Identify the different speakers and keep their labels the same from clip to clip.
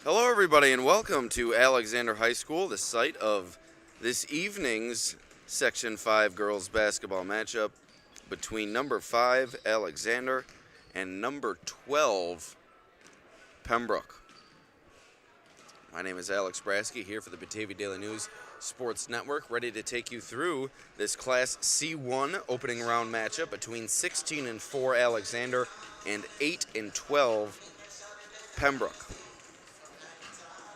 Speaker 1: Hello, everybody, and welcome to Alexander High School, the site of this evening's Section 5 girls basketball matchup between number 5, Alexander, and number 12, Pembroke. My name is Alex Brasky, here for the Batavia Daily News Sports Network, ready to take you through this Class C1 opening round matchup between 16-4 Alexander and 8-12 Pembroke.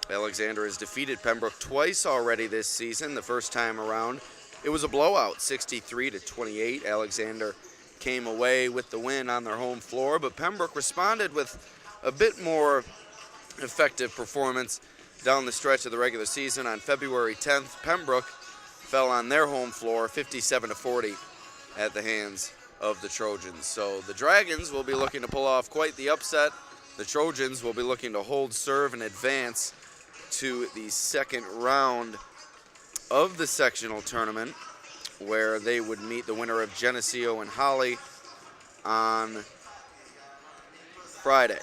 Speaker 1: Alexander has defeated Pembroke twice already this season. The first time around, it was a blowout, 63-28. Alexander came away with the win on their home floor, but Pembroke responded with a bit more effective performance down the stretch of the regular season. On February 10th, Pembroke fell on their home floor 57-40 at the hands of the Trojans. So the Dragons will be looking to pull off quite the upset. The Trojans will be looking to hold serve and advance to the second round of the sectional tournament, where they would meet the winner of Geneseo and Holly on Friday.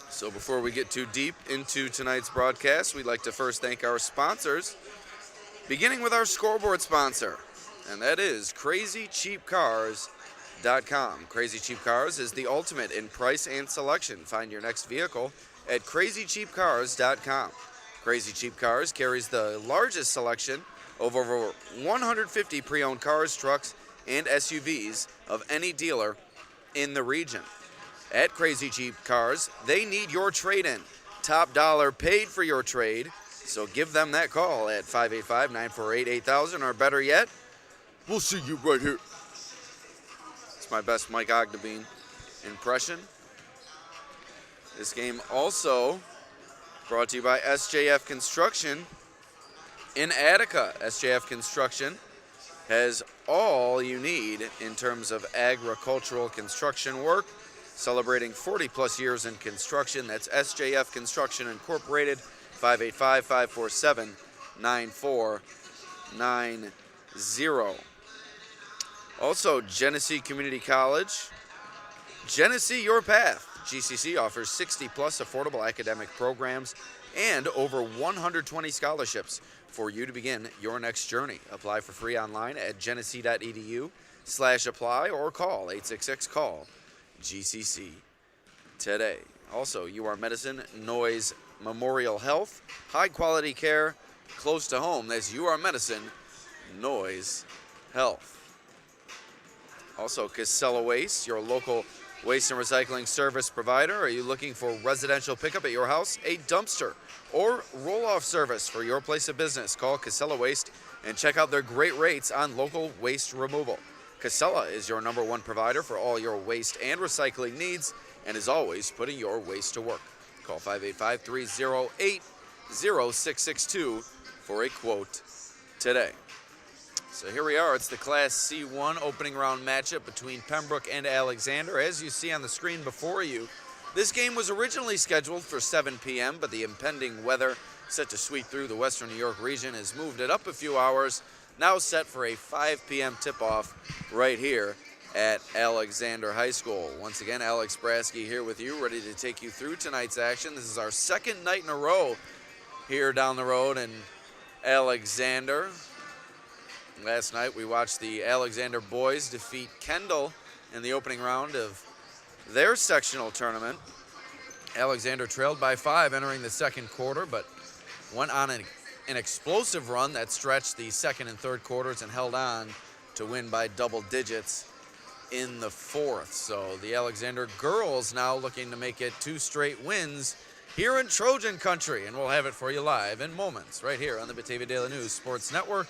Speaker 1: So before we get too deep into tonight's broadcast, we'd like to first thank our sponsors, beginning with our scoreboard sponsor, and that is CrazyCheapCars.com. Crazy Cheap Cars is the ultimate in price and selection. Find your next vehicle at CrazyCheapCars.com. Crazy Cheap Cars carries the largest selection of over 150 pre-owned cars, trucks, and SUVs of any dealer in the region. At Crazy Cheap Cars, they need your trade-in. Top dollar paid for your trade, so give them that call at 585-948-8000, or better yet, we'll see you right here. It's my best Mike Ogdenbean impression. This game also brought to you by SJF Construction in Attica. SJF Construction has all you need in terms of agricultural construction work, celebrating 40-plus years in construction. That's SJF Construction Incorporated, 585-547-9490. Also, Genesee Community College. Genesee Your Path. GCC offers 60-plus affordable academic programs and over 120 scholarships for you to begin your next journey. Apply for free online at genesee.edu/apply or call 866-CALL-GCC today. Also, UR Medicine, Noise Memorial Health, high-quality care close to home. That's UR Medicine, Noise Health. Also, Casella Waste, your local waste and recycling service provider. Are you looking for residential pickup at your house, a dumpster, or roll-off service for your place of business? Call Casella Waste and check out their great rates on local waste removal. Casella is your #1 provider for all your waste and recycling needs and is always putting your waste to work. Call 585-308-0662 for a quote today. So here we are. It's the Class C1 opening round matchup between Pembroke and Alexander. As you see on the screen before you, this game was originally scheduled for 7 p.m., but the impending weather set to sweep through the western New York region has moved it up a few hours, now set for a 5 p.m. tip-off right here at Alexander High School. Once again, Alex Brasky here with you, ready to take you through tonight's action. This is our second night in a row here down the road in Alexander. Last night we watched the Alexander boys defeat Kendall in the opening round of their sectional tournament. Alexander trailed by 5 entering the second quarter, but went on an explosive run that stretched the second and third quarters and held on to win by double digits in the fourth. So the Alexander girls now looking to make it 2 straight wins here in Trojan country, and we'll have it for you live in moments right here on the Batavia Daily News Sports Network.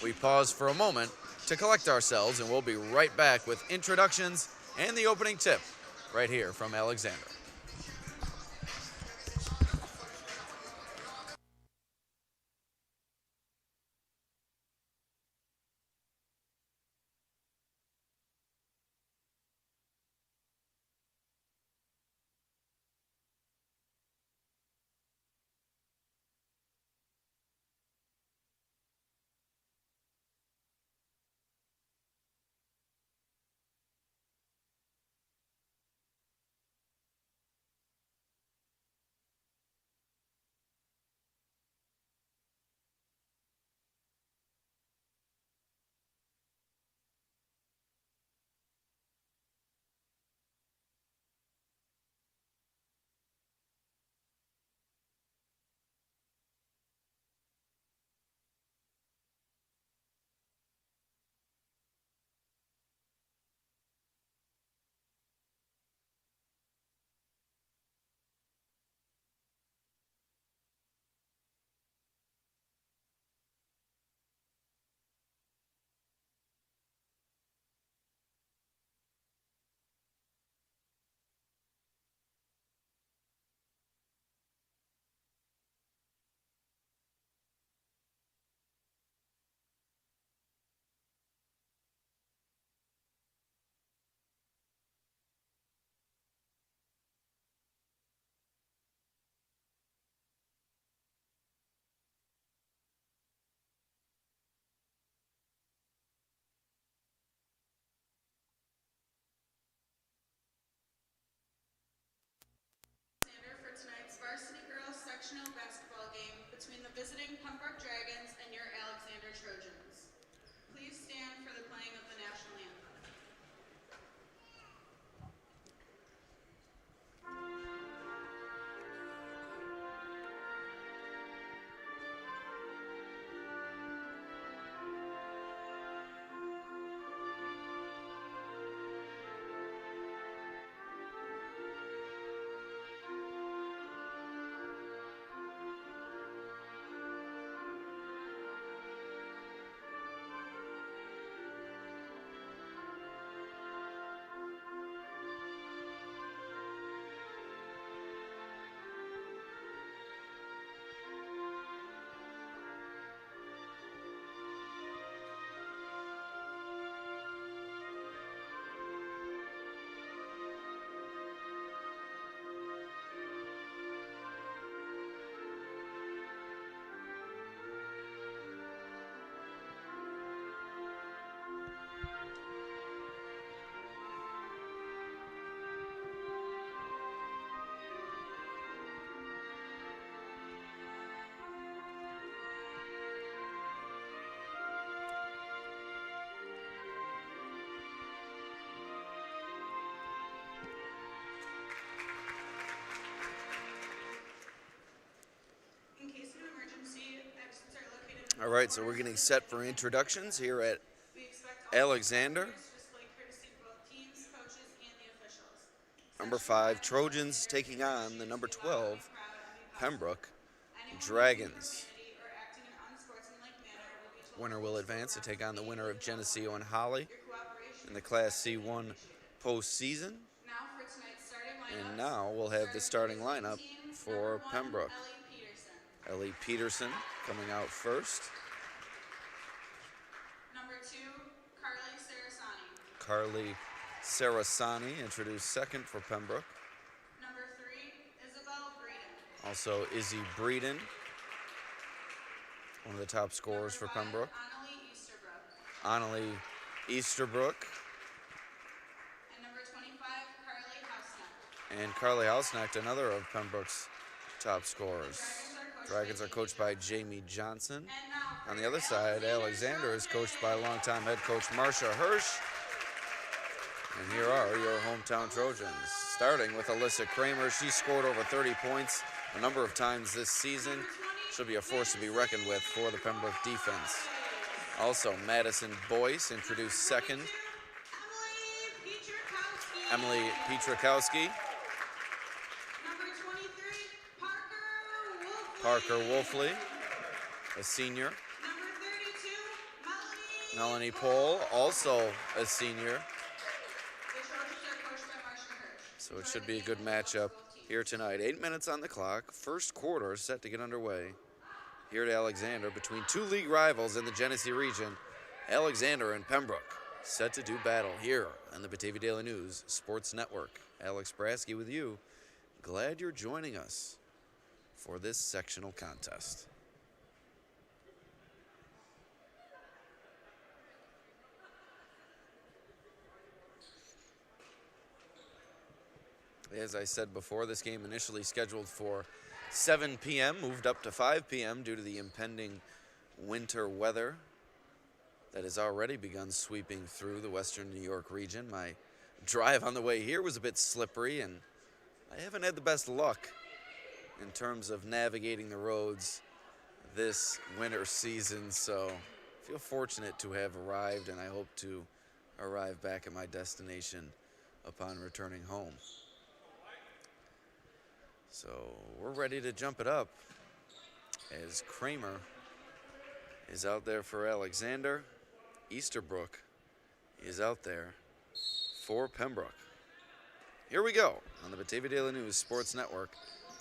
Speaker 1: We pause for a moment to collect ourselves, and we'll be right back with introductions and the opening tip right here from Alexander.
Speaker 2: sectional basketball game between the visiting Pembroke Dragons and your Alexander Trojans. Please stand for the playing of the national anthem.
Speaker 1: All right, so we're getting set for introductions here at Alexander. Number 5, Trojans taking on the number 12, Pembroke Dragons. Winner will advance to take on the winner of Geneseo and Holly in the Class C1 postseason. And now we'll have the starting lineup for Pembroke. Ellie Peterson coming out first.
Speaker 2: Number 2,
Speaker 1: Carly Sarasani introduced second for Pembroke.
Speaker 2: Number 3, Isabel Breeden.
Speaker 1: Also Izzy Breeden, one of the top scorers for Pembroke. Annalie Easterbrook.
Speaker 2: And number 25, Carly Hausnecht.
Speaker 1: And Carly Hausnecht, another of Pembroke's top scorers. Dragons are coached by Jamie Johnson. On the other side, Alexander is coached by longtime head coach Marcia Hirsch. And here are your hometown Trojans. Starting with Alyssa Kramer. She scored over 30 points a number of times this season. She'll be a force to be reckoned with for the Pembroke defense. Also, Madison Boyce introduced second. Emily Petrakowski.
Speaker 2: Number 23,
Speaker 1: Parker Wolfley, a senior.
Speaker 2: Number 32,
Speaker 1: Melanie Pohl, also a senior.
Speaker 2: The Trojans are coached by Marcia Hirsch.
Speaker 1: So it should be a good matchup here tonight. 8 minutes on the clock. First quarter set to get underway here at Alexander between two league rivals in the Genesee region, Alexander and Pembroke, set to do battle here on the Batavia Daily News Sports Network. Alex Brasky with you. Glad you're joining us for this sectional contest. As I said before, this game initially scheduled for 7 p.m., moved up to 5 p.m. due to the impending winter weather that has already begun sweeping through the western New York region. My drive on the way here was a bit slippery, and I haven't had the best luck in terms of navigating the roads this winter season, so I feel fortunate to have arrived, and I hope to arrive back at my destination upon returning home. So we're ready to jump it up as Kramer is out there for Alexander. Easterbrook is out there for Pembroke. Here we go on the Batavia Daily News Sports Network.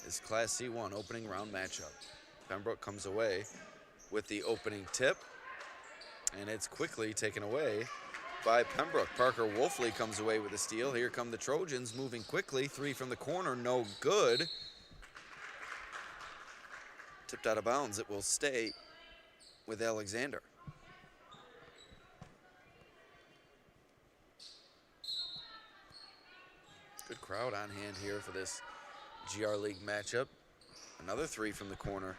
Speaker 1: Is Class C1 opening round matchup. Pembroke comes away with the opening tip, and it's quickly taken away by Pembroke. Parker Wolfley comes away with the steal. Here come the Trojans moving quickly. 3 from the corner, no good. Tipped out of bounds. It will stay with Alexander. Good crowd on hand here for this GR League matchup. Another three from the corner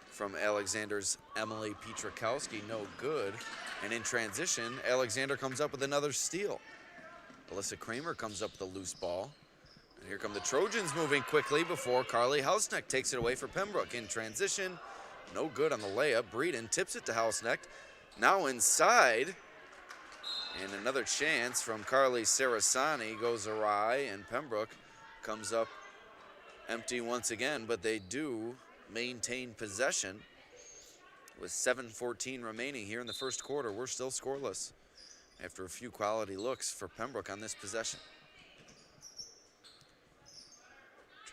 Speaker 1: from Alexander's Emily Pietrzakowski, no good. And in transition, Alexander comes up with another steal. Alyssa Kramer comes up with a loose ball. And here come the Trojans moving quickly before Carly Hausnecht takes it away for Pembroke. In transition, no good on the layup. Breeden tips it to Hausnecht. Now inside. And another chance from Carly Sarasani goes awry, and Pembroke comes up empty once again, but they do maintain possession with 7:14 remaining here in the first quarter. We're still scoreless after a few quality looks for Pembroke on this possession.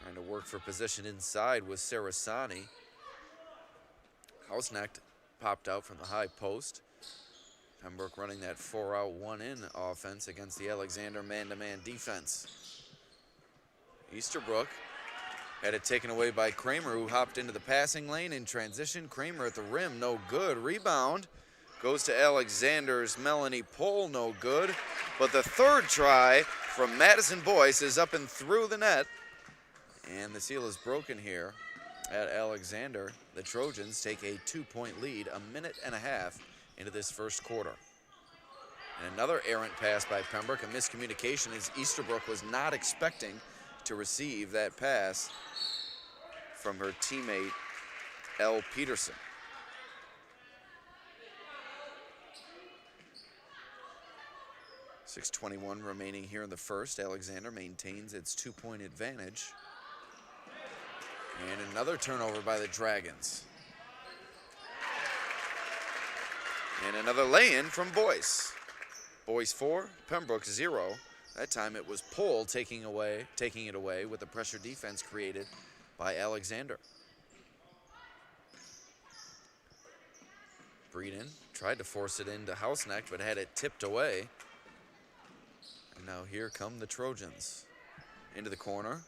Speaker 1: Trying to work for position inside with Sarasani. Hausnecht popped out from the high post. Pembroke running that 4-out, 1-in offense against the Alexander man-to-man defense. Easterbrook had it taken away by Kramer, who hopped into the passing lane in transition. Kramer at the rim, no good. Rebound goes to Alexander's Melanie Pohl, no good. But the third try from Madison Boyce is up and through the net. And the seal is broken here at Alexander. The Trojans take a 2-point lead, a minute and a half into this first quarter. And another errant pass by Pembroke, a miscommunication as Easterbrook was not expecting to receive that pass from her teammate, Elle Peterson. .6:21 remaining here in the first. Alexander maintains its 2-point advantage. And another turnover by the Dragons. And another lay-in from Boyce. Boyce 4, Pembroke 0. That time it was Pohl taking it away with the pressure defense created by Alexander. Breeden tried to force it into Hausnecht, but had it tipped away. And now here come the Trojans. Into the corner.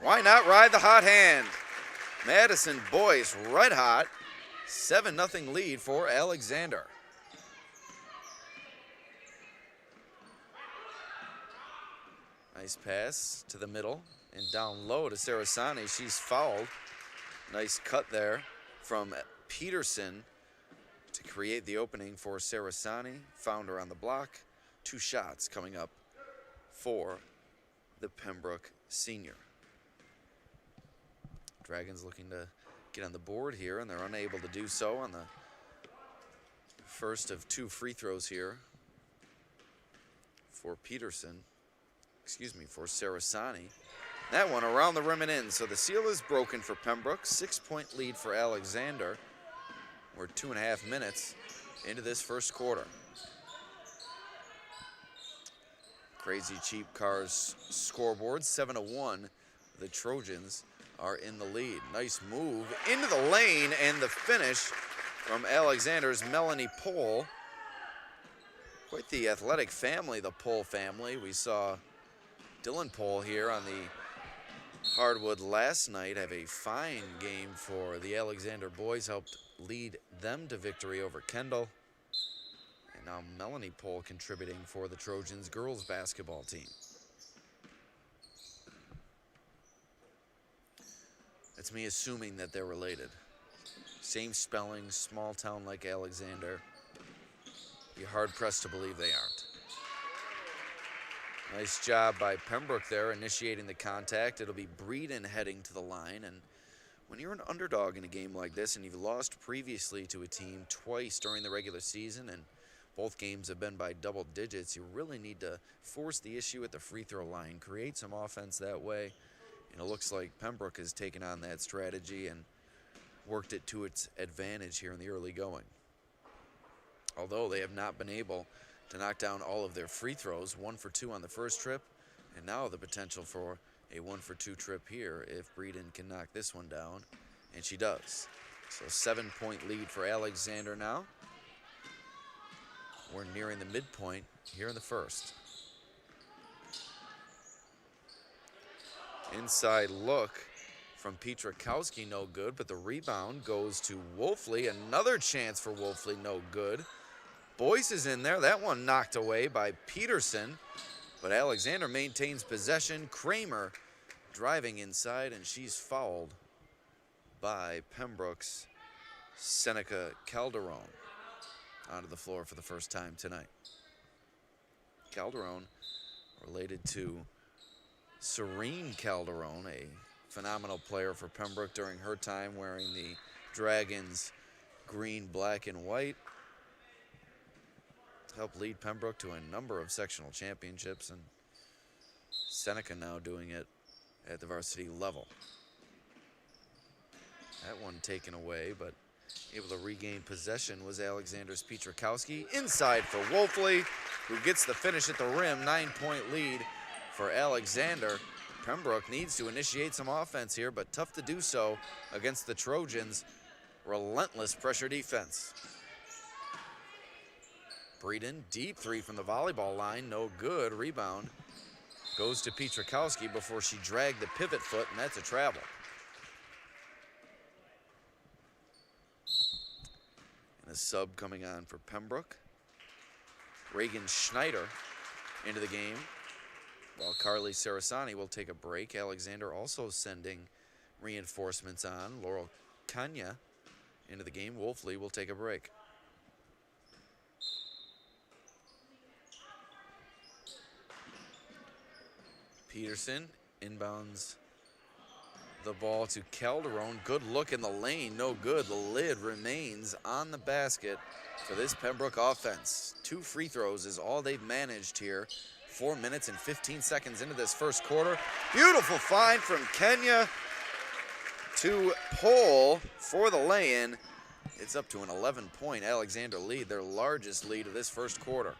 Speaker 1: Why not ride the hot hand? Madison Boyce red hot. 7-0 lead for Alexander. Nice pass to the middle and down low to Sarasani. She's fouled. Nice cut there from Peterson to create the opening for Sarasani. Found her on the block. 2 shots coming up for the Pembroke senior. Dragons looking to get on the board here, and they're unable to do so on the first of 2 free throws here for for Sarasani. That one around the rim and in, so the seal is broken for Pembroke. 6-point lead for Alexander. We're 2.5 minutes into this first quarter. Crazy Cheap Cars scoreboard, 7-1. The Trojans are in the lead. Nice move into the lane, and the finish from Alexander's Melanie Pohl. Quite the athletic family, the Pohl family. We saw Dylan Pohl here on the hardwood last night have a fine game for the Alexander boys, helped lead them to victory over Kendall. And now Melanie Pohl contributing for the Trojans girls basketball team. That's me assuming that they're related. Same spelling, small town like Alexander. Be hard pressed to believe they aren't. Nice job by Pembroke there, initiating the contact. It'll be Breeden heading to the line. And when you're an underdog in a game like this and you've lost previously to a team twice during the regular season and both games have been by double digits, you really need to force the issue at the free throw line, create some offense that way. And it looks like Pembroke has taken on that strategy and worked it to its advantage here in the early going. Although they have not been able to knock down all of their free throws, 1 for 2 on the first trip, and now the potential for a 1 for 2 trip here if Breeden can knock this one down, and she does. So 7-point lead for Alexander now. We're nearing the midpoint here in the first. Inside look from Pietrzakowski, no good, but the rebound goes to Wolfley. Another chance for Wolfley, no good. Boyce is in there. That one knocked away by Peterson, but Alexander maintains possession. Kramer driving inside, and she's fouled by Pembroke's Seneca Calderon onto the floor for the first time tonight. Calderon related to Serene Calderon, a phenomenal player for Pembroke during her time wearing the Dragons green, black, and white. Helped lead Pembroke to a number of sectional championships, and Seneca now doing it at the varsity level. That one taken away, but able to regain possession was Alexander's Pietrkowski. Inside for Wolfley, who gets the finish at the rim. 9-point lead for Alexander. Pembroke needs to initiate some offense here, but tough to do so against the Trojans' relentless pressure defense. Breeden, deep three from the volleyball line, no good. Rebound goes to Pietrkowski before she dragged the pivot foot, and that's a travel. And a sub coming on for Pembroke. Reagan Schneider into the game, while Carly Sarasani will take a break. Alexander also sending reinforcements on. Laurel Kanya into the game. Wolfley will take a break. Peterson inbounds the ball to Calderon. Good look in the lane, no good. The lid remains on the basket for this Pembroke offense. 2 free throws is all they've managed here. 4 minutes and 15 seconds into this first quarter. Beautiful find from Kenya to Pohl for the lay-in. It's up to an 11-point Alexander lead, their largest lead of this first quarter.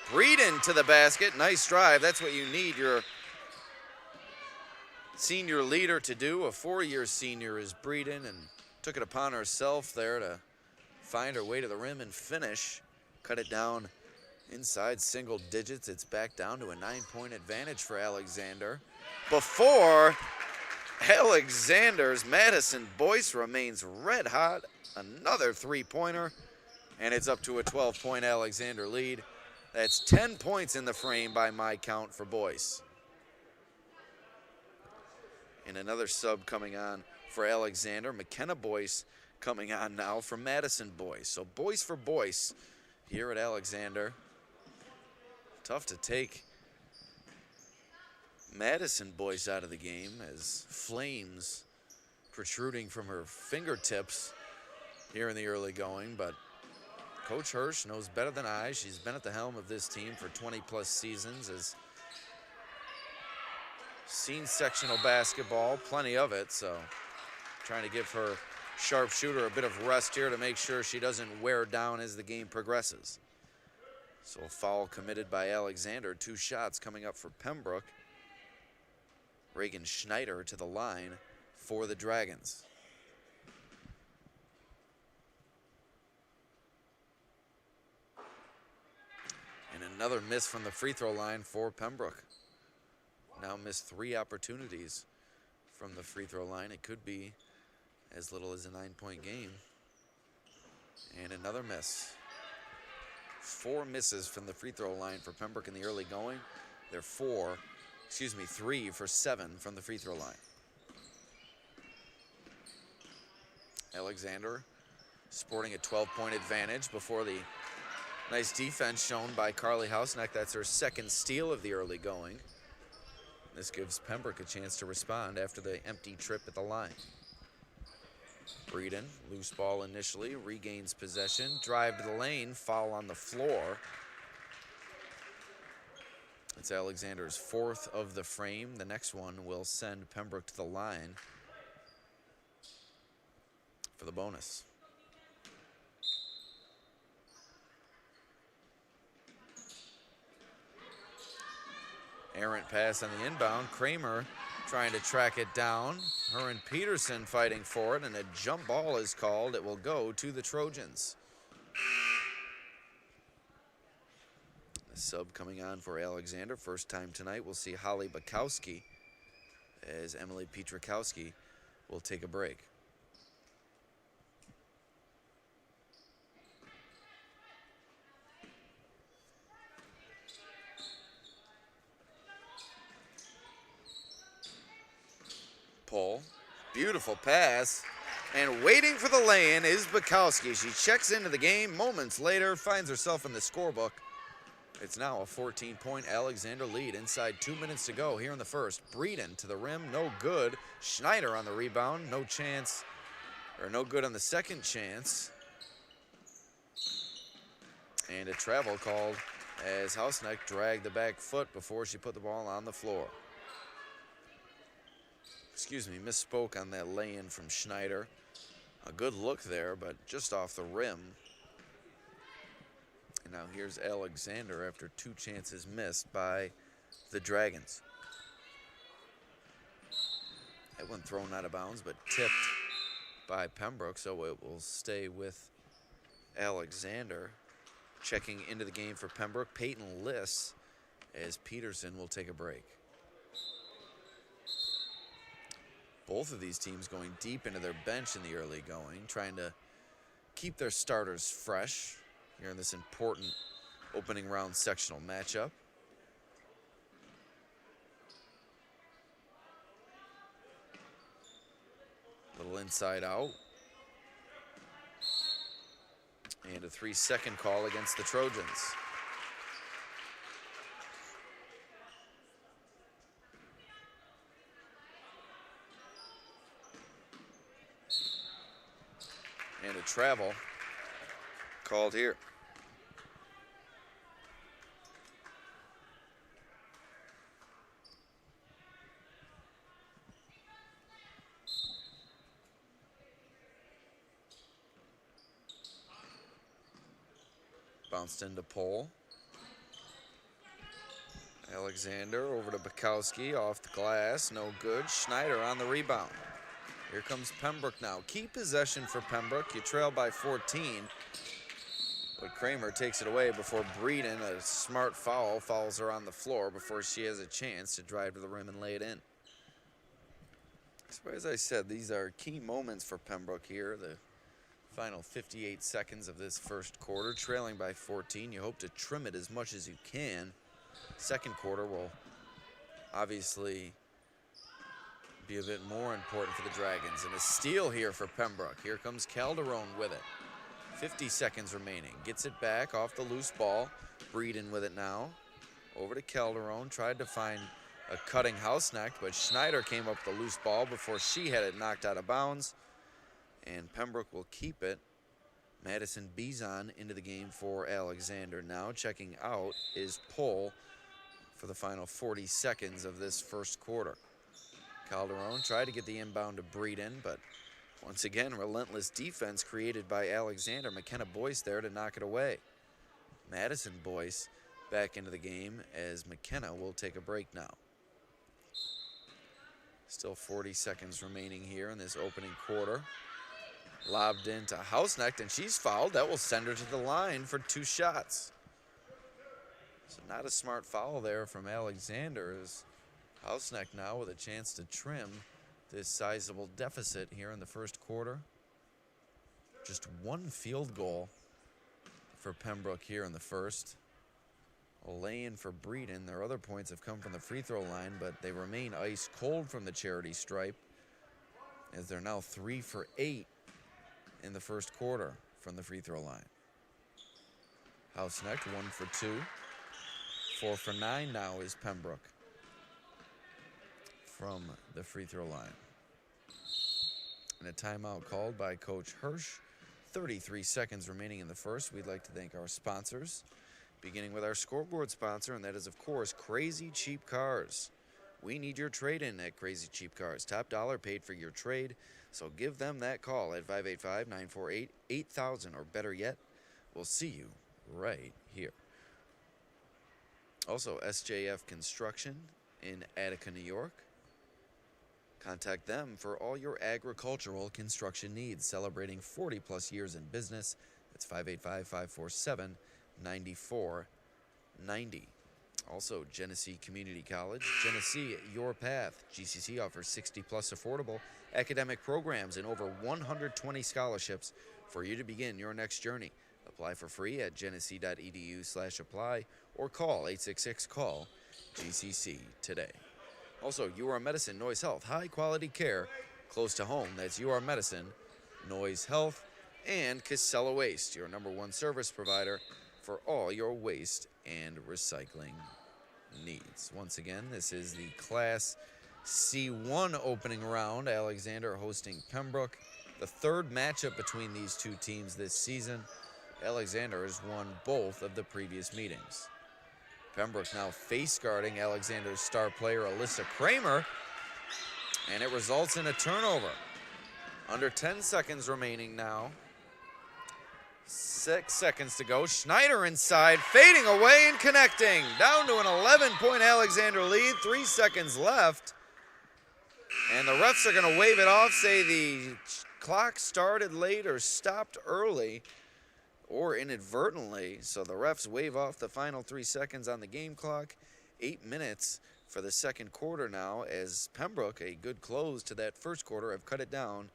Speaker 1: Breeden to the basket, nice drive. That's what you need your senior leader to do. A 4-year senior is Breeden, and took it upon herself there to find her way to the rim and finish. Cut it down inside single digits. It's back down to a 9-point advantage for Alexander. Before Alexander's Madison Boyce remains red hot. Another 3-pointer, and it's up to a 12-point Alexander lead. That's 10 points in the frame by my count for Boyce. And another sub coming on for Alexander. McKenna Boyce coming on now for Madison Boyce. So Boyce for Boyce here at Alexander. Tough to take Madison Boyce out of the game as flames protruding from her fingertips here in the early going, but Coach Hirsch knows better than I. She's been at the helm of this team for 20-plus seasons, has seen sectional basketball, plenty of it, so trying to give her sharpshooter a bit of rest here to make sure she doesn't wear down as the game progresses. So a foul committed by Alexander. 2 shots coming up for Pembroke. Reagan Schneider to the line for the Dragons. And another miss from the free throw line for Pembroke. Now missed 3 opportunities from the free throw line. It could be as little as a 9-point game. And another miss. 4 misses from the free throw line for Pembroke in the early going. They're 3 for 7 from the free throw line. Alexander sporting a 12-point advantage before the nice defense shown by Carly Hausneck. That's her 2nd steal of the early going. This gives Pembroke a chance to respond after the empty trip at the line. Breeden, loose ball initially, regains possession, drive to the lane, foul on the floor. It's Alexander's 4th of the frame. The next one will send Pembroke to the line for the bonus. Errant pass on the inbound. Kramer trying to track it down. Her and Peterson fighting for it, and a jump ball is called. It will go to the Trojans. A sub coming on for Alexander. First time tonight, we'll see Holly Bukowski as Emily Pietrkowski will take a break. Pohl beautiful pass. And waiting for the lay-in is Bukowski. She checks into the game moments later, finds herself in the scorebook. It's now a 14-point Alexander lead. Inside 2 minutes to go here in the first. Breeden to the rim, no good. Schneider on the rebound, no chance, or no good on the second chance. And a travel called as Hausneck dragged the back foot before she put the ball on the floor. Excuse me, misspoke on that lay-in from Schneider. A good look there, but just off the rim. And now here's Alexander after 2 chances missed by the Dragons. That one thrown out of bounds, but tipped by Pembroke, so it will stay with Alexander. Checking into the game for Pembroke, Peyton Liss, as Peterson will take a break. Both of these teams going deep into their bench in the early going, trying to keep their starters fresh here in this important opening round sectional matchup. Little inside out. And a 3-second call against the Trojans. And a travel called here. Bounced into Pole. Alexander over to Bukowski, off the glass, no good. Schneider on the rebound. Here comes Pembroke now. Key possession for Pembroke. You trail by 14. But Kramer takes it away before Breeden, a smart foul, fouls her on the floor before she has a chance to drive to the rim and lay it in. So as I said, these are key moments for Pembroke here. The final 58 seconds of this first quarter, trailing by 14. You hope to trim it as much as you can. Second quarter will obviously be a bit more important for the Dragons. And a steal here for Pembroke. Here comes Calderon with it. 50 seconds remaining. Gets it back off the loose ball. Breeden with it now. Over to Calderon. Tried to find a cutting Hausneck, but Schneider came up the loose ball before she had it knocked out of bounds. And Pembroke will keep it. Madison Bizon into the game for Alexander now. Checking out is Pole for the final 40 seconds of this first quarter. Calderon tried to get the inbound to Breeden, but once again, relentless defense created by Alexander. McKenna Boyce there to knock it away. Madison Boyce back into the game as McKenna will take a break now. Still 40 seconds remaining here in this opening quarter. Lobbed into Hausneck, and she's fouled. That will send her to the line for 2 shots. So not a smart foul there from Alexander, as Hausneck now with a chance to trim this sizable deficit here in the first quarter. Just 1 field goal for Pembroke here in the first. A lay-in for Breeden. Their other points have come from the free throw line, but they remain ice cold from the charity stripe, as they're now 3 for 8 in the first quarter from the free throw line. Hausneck 1 for 2. 4 for 9 now is Pembroke from the free throw line. And a timeout called by Coach Hirsch. 33 seconds remaining in the first. We'd like to thank our sponsors, beginning with our scoreboard sponsor, and that is, of course, Crazy Cheap Cars. We need your trade-in at Crazy Cheap Cars. Top dollar paid for your trade, so give them that call at 585-948-8000, or better yet, we'll see you right here. Also, SJF Construction in Attica, New York. Contact them for all your agricultural construction needs, celebrating 40-plus years in business. That's 585-547-9490. Also, Genesee Community College. Genesee, your path. GCC offers 60-plus affordable academic programs and over 120 scholarships for you to begin your next journey. Apply for free at genesee.edu/apply or call 866-CALL-GCC today. Also, UR Medicine, Noise Health, high-quality care close to home. That's UR Medicine, Noise Health, and Casella Waste, your #1 service provider for all your waste and recycling needs. Once again, this is the Class C1 opening round. Alexander hosting Pembroke. The third matchup between these two teams this season. Alexander has won both of the previous meetings. Pembroke now face guarding Alexander's star player Alyssa Kramer, and it results in a turnover. Under 10 seconds remaining now. 6 seconds to go. Schneider inside, fading away and connecting. Down to an 11-point Alexander lead, 3 seconds left. And the refs are going to wave it off, say the clock started late or stopped early or inadvertently. So the refs wave off the final 3 seconds on the game clock. 8 minutes for the second quarter now, as Pembroke, a good close to that first quarter, have cut it down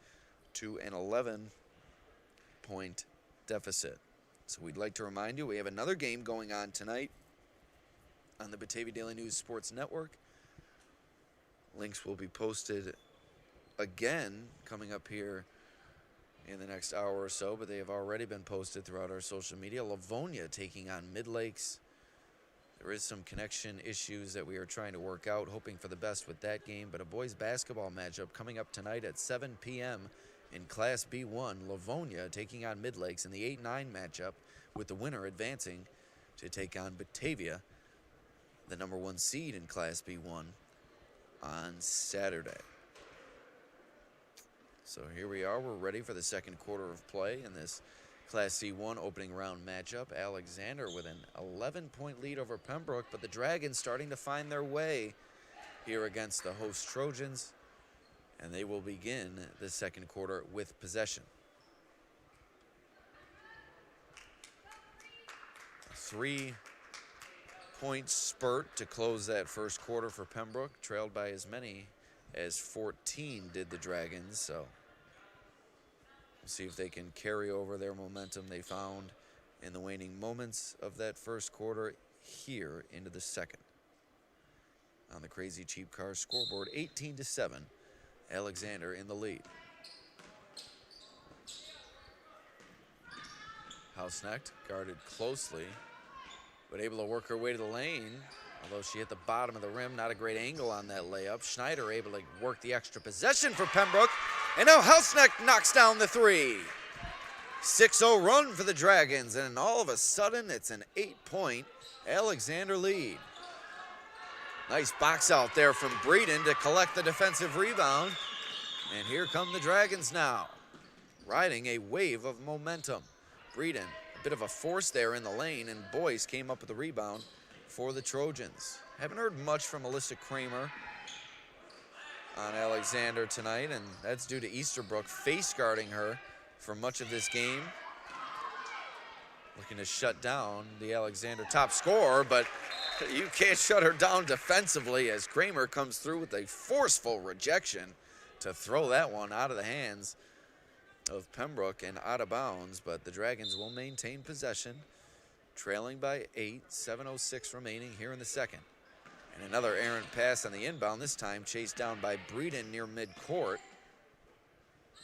Speaker 1: to an 11-point deficit. So we'd like to remind you we have another game going on tonight on the Batavia Daily News Sports Network. Links will be posted again coming up here in the next hour or so, but they have already been posted throughout our social media. Livonia taking on Mid-Lakes. There is some connection issues that we are trying to work out, hoping for the best with that game, but a boys basketball matchup coming up tonight at 7 p.m. in Class B1. Livonia taking on Mid-Lakes in the 8-9 matchup, with the winner advancing to take on Batavia, the #1 seed in Class B1, on Saturday. So here we are. We're ready for the second quarter of play in this Class C1 opening round matchup. Alexander with an 11-point lead over Pembroke, but the Dragons starting to find their way here against the host Trojans, and they will begin the second quarter with possession. A 3-point spurt to close that first quarter for Pembroke, trailed by as many as 14 did the Dragons. So we'll see if they can carry over their momentum they found in the waning moments of that first quarter here into the second. On the Crazy Cheap Cars scoreboard, 18-7, Alexander in the lead. Hausnecht guarded closely, but able to work her way to the lane. Although she hit the bottom of the rim, not a great angle on that layup. Schneider able to work the extra possession for Pembroke. And now Hausnecht knocks down the three. 6-0 run for the Dragons, and all of a sudden it's an 8-point Alexander lead. Nice box out there from Breeden to collect the defensive rebound. And here come the Dragons now, riding a wave of momentum. Breeden, a bit of a force there in the lane, and Boyce came up with the rebound for the Trojans. Haven't heard much from Alyssa Kramer on Alexander tonight, and that's due to Easterbrook face guarding her for much of this game. Looking to shut down the Alexander top scorer, but you can't shut her down defensively as Kramer comes through with a forceful rejection to throw that one out of the hands of Pembroke and out of bounds, but the Dragons will maintain possession, trailing by 8, 7:06 remaining here in the second. And another errant pass on the inbound, this time chased down by Breeden near midcourt.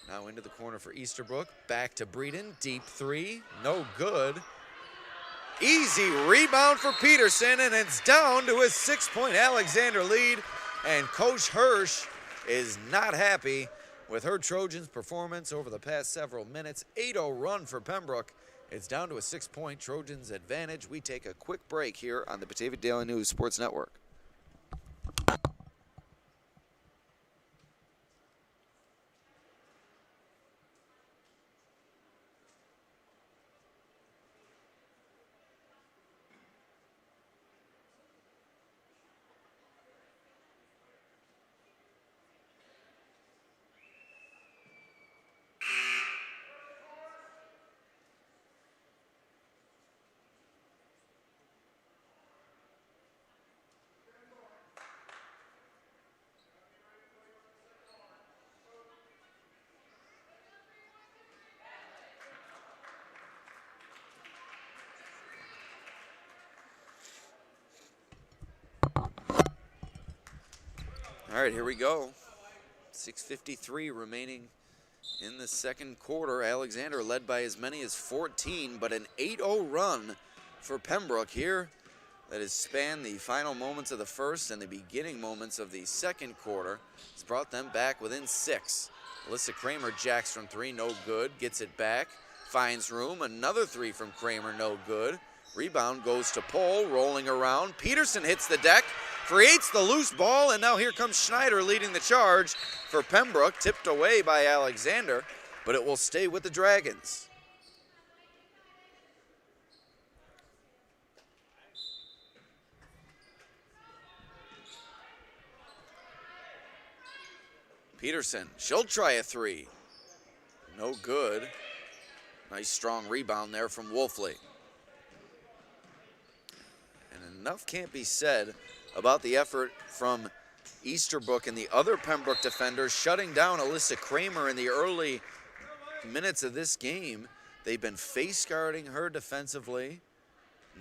Speaker 1: Now into the corner for Easterbrook, back to Breeden, deep three, no good. Easy rebound for Peterson, and it's down to a 6-point Alexander lead, and Coach Hirsch is not happy with her Trojans' performance over the past several minutes. 8-0 run for Pembroke. It's down to a 6-point Trojans advantage. We take a quick break here on the Batavia Daily News Sports Network. All right, here we go. 6:53 remaining in the second quarter. Alexander led by as many as 14, but an 8-0 run for Pembroke here that has spanned the final moments of the first and the beginning moments of the second quarter. It's brought them back within 6. Alyssa Kramer jacks from 3, no good, gets it back, finds room, another 3 from Kramer, no good. Rebound goes to Pohl, rolling around. Peterson hits the deck, creates the loose ball, and now here comes Schneider leading the charge for Pembroke, tipped away by Alexander, but it will stay with the Dragons. Peterson, she'll try a 3. No good. Nice strong rebound there from Wolfley. And enough can't be said about the effort from Easterbrook and the other Pembroke defenders shutting down Alyssa Kramer in the early minutes of this game. They've been face guarding her defensively.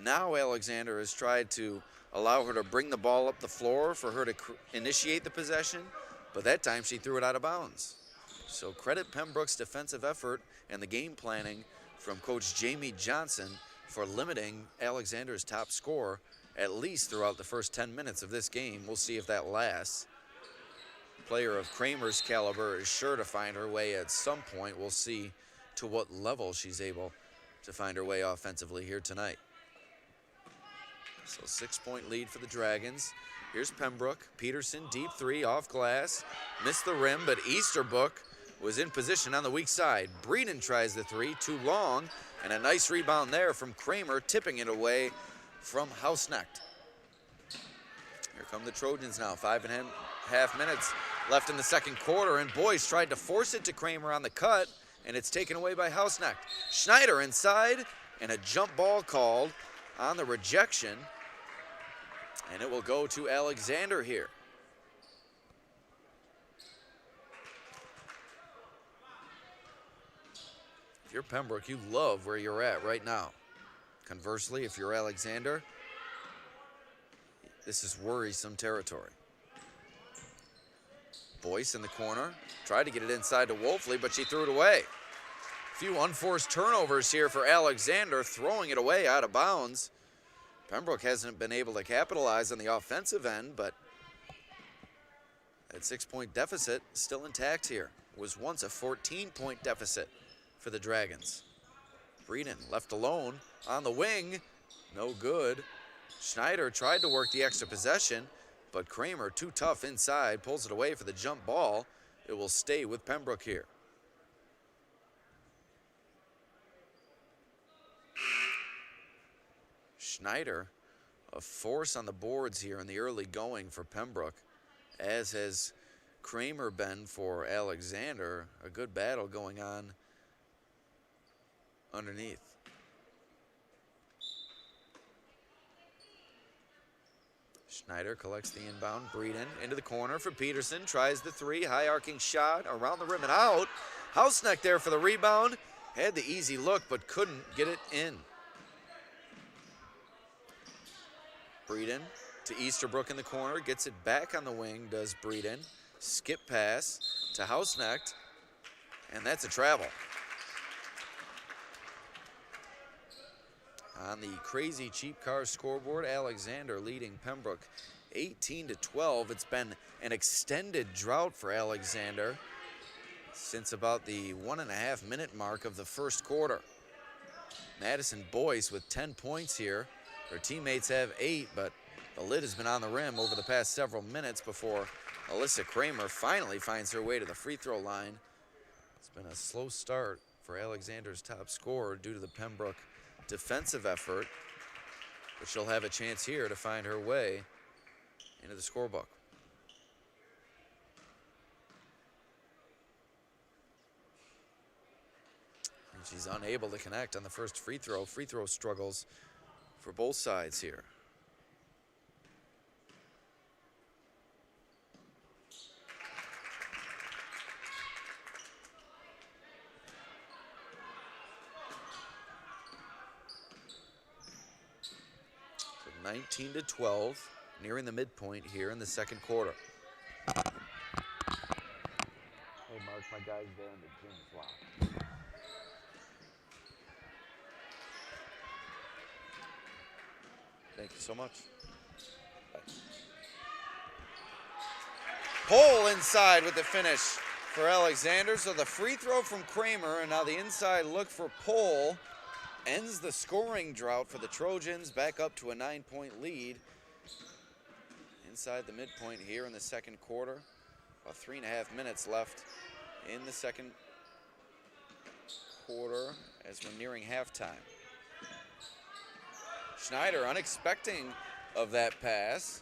Speaker 1: Now Alexander has tried to allow her to bring the ball up the floor for her to initiate the possession, but that time she threw it out of bounds. So credit Pembroke's defensive effort and the game planning from Coach Jamie Johnson for limiting Alexander's top scorer at least throughout the first 10 minutes of this game. We'll see if that lasts. A player of Kramer's caliber is sure to find her way at some point. We'll see to what level she's able to find her way offensively here tonight. So 6-point lead for the Dragons. Here's Pembroke. Peterson, deep 3 off glass. Missed the rim, but Easterbrook was in position on the weak side. Breeden tries the 3, too long, and a nice rebound there from Kramer, tipping it away from Hausnecht. Here come the Trojans now. 5.5 minutes left in the second quarter, and Boyce tried to force it to Kramer on the cut, and it's taken away by Hausnecht. Schneider inside, and a jump ball called on the rejection. And it will go to Alexander here. If you're Pembroke, you love where you're at right now. Conversely, if you're Alexander, this is worrisome territory. Boyce in the corner, tried to get it inside to Wolfley, but she threw it away. A few unforced turnovers here for Alexander, throwing it away out of bounds. Pembroke hasn't been able to capitalize on the offensive end, but that 6-point deficit is still intact here. It was once a 14-point deficit for the Dragons. Breeden left alone on the wing, no good. Schneider tried to work the extra possession, but Kramer, too tough inside, pulls it away for the jump ball. It will stay with Pembroke here. Schneider, a force on the boards here in the early going for Pembroke, as has Kramer been for Alexander. A good battle going on underneath. Schneider collects the inbound. Breeden into the corner for Peterson. Tries the 3. High arcing shot around the rim and out. Hausnecht there for the rebound. Had the easy look but couldn't get it in. Breeden to Easterbrook in the corner. Gets it back on the wing, does Breeden. Skip pass to Hausnecht. And that's a travel. On the Crazy Cheap Cars scoreboard, Alexander leading Pembroke 18-12. It's been an extended drought for Alexander since about the 1.5-minute mark of the first quarter. Madison Boyce with 10 points here. Her teammates have 8, but the lid has been on the rim over the past several minutes before Alyssa Kramer finally finds her way to the free throw line. It's been a slow start for Alexander's top scorer due to the Pembroke defensive effort, but she'll have a chance here to find her way into the scorebook. And she's unable to connect on the first free throw. Free throw struggles for both sides here. So 19-12, nearing the midpoint here in the second quarter. my guys there in the gym as well. Thank you so much. Bye. Pole inside with the finish for Alexander. So the free throw from Kramer, and now the inside look for Pole ends the scoring drought for the Trojans, back up to a 9-point lead. Inside the midpoint here in the second quarter. About 3.5 minutes left in the second quarter as we're nearing halftime. Schneider unexpecting of that pass.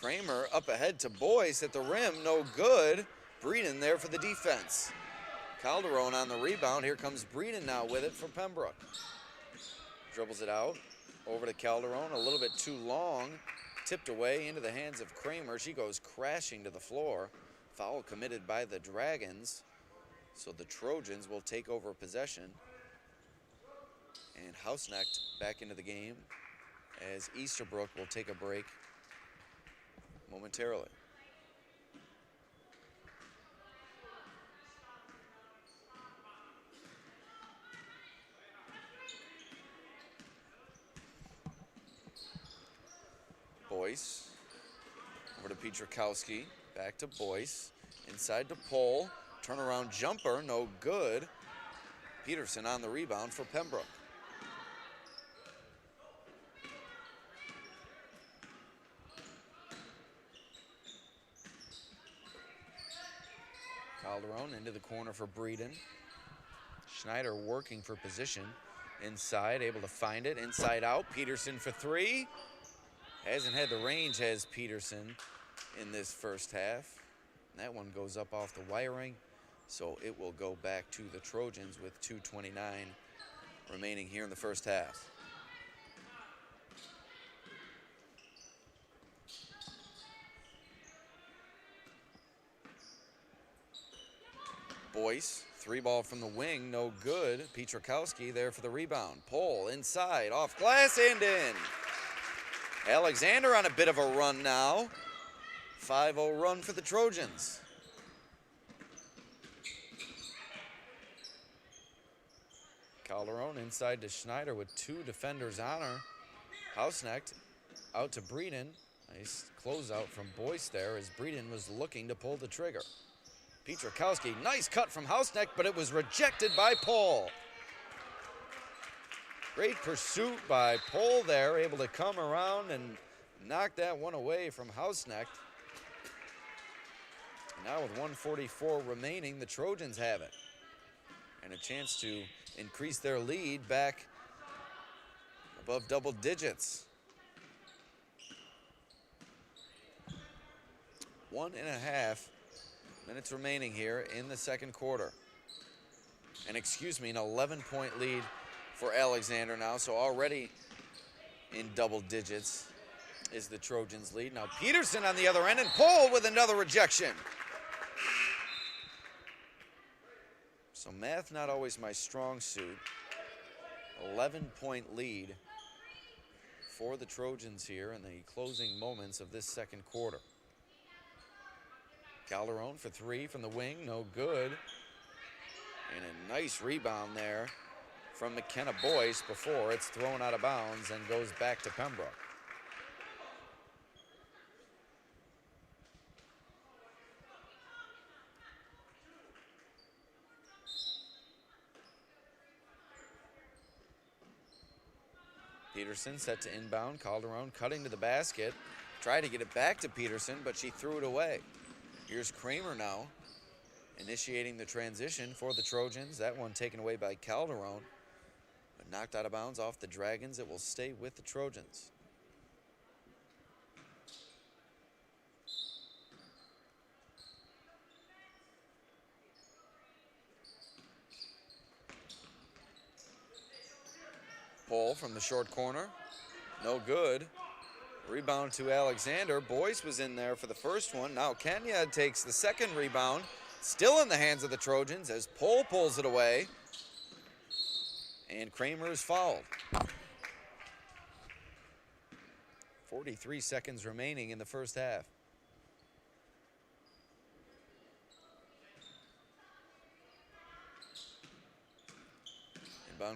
Speaker 1: Kramer up ahead to Boyce at the rim, no good. Breeden there for the defense. Calderon on the rebound. Here comes Breeden now with it for Pembroke. Dribbles it out over to Calderon, a little bit too long. Tipped away into the hands of Kramer. She goes crashing to the floor. Foul committed by the Dragons. So the Trojans will take over possession. And Hausnecht back into the game as Easterbrook will take a break momentarily. Boyce over to Pietrzakowski, back to Boyce, inside to Pole, turnaround jumper, no good. Peterson on the rebound for Pembroke. Calderon into the corner for Breeden. Schneider working for position. Inside, able to find it. Inside out. Peterson for three. Hasn't had the range, has Peterson, in this first half. And that one goes up off the wiring. So it will go back to the Trojans with 2:29 remaining here in the first half. Boyce, three ball from the wing, no good. Pietrzakowski there for the rebound. Pole inside, off glass and in. Alexander on a bit of a run now. 5-0 run for the Trojans. Calderon inside to Schneider with two defenders on her. Hausnecht out to Breeden. Nice closeout from Boyce there as Breeden was looking to pull the trigger. Pietrzakowski, nice cut from Hausnecht, but it was rejected by Pole. Great pursuit by Pole there, able to come around and knock that one away from Hausnecht. Now with 1:44 remaining, the Trojans have it. And a chance to increase their lead back above double digits. 1.5 minutes remaining here in the second quarter. And excuse me, an 11-point lead for Alexander now. So already in double digits is the Trojans' lead. Now Peterson on the other end, and Pole with another rejection. So math not always my strong suit. 11-point lead for the Trojans here in the closing moments of this second quarter. Calderon for three from the wing, no good. And a nice rebound there from McKenna Boyce before it's thrown out of bounds and goes back to Pembroke. Peterson set to inbound. Calderon cutting to the basket. Tried to get it back to Peterson, but she threw it away. Here's Kramer now, initiating the transition for the Trojans. That one taken away by Calderon, but knocked out of bounds off the Dragons. It will stay with the Trojans. Pole from the short corner, no good. Rebound to Alexander. Boyce was in there for the first one. Now Kenya takes the second rebound. Still in the hands of the Trojans as Pole pulls it away. And Kramer is fouled. 43 seconds remaining in the first half.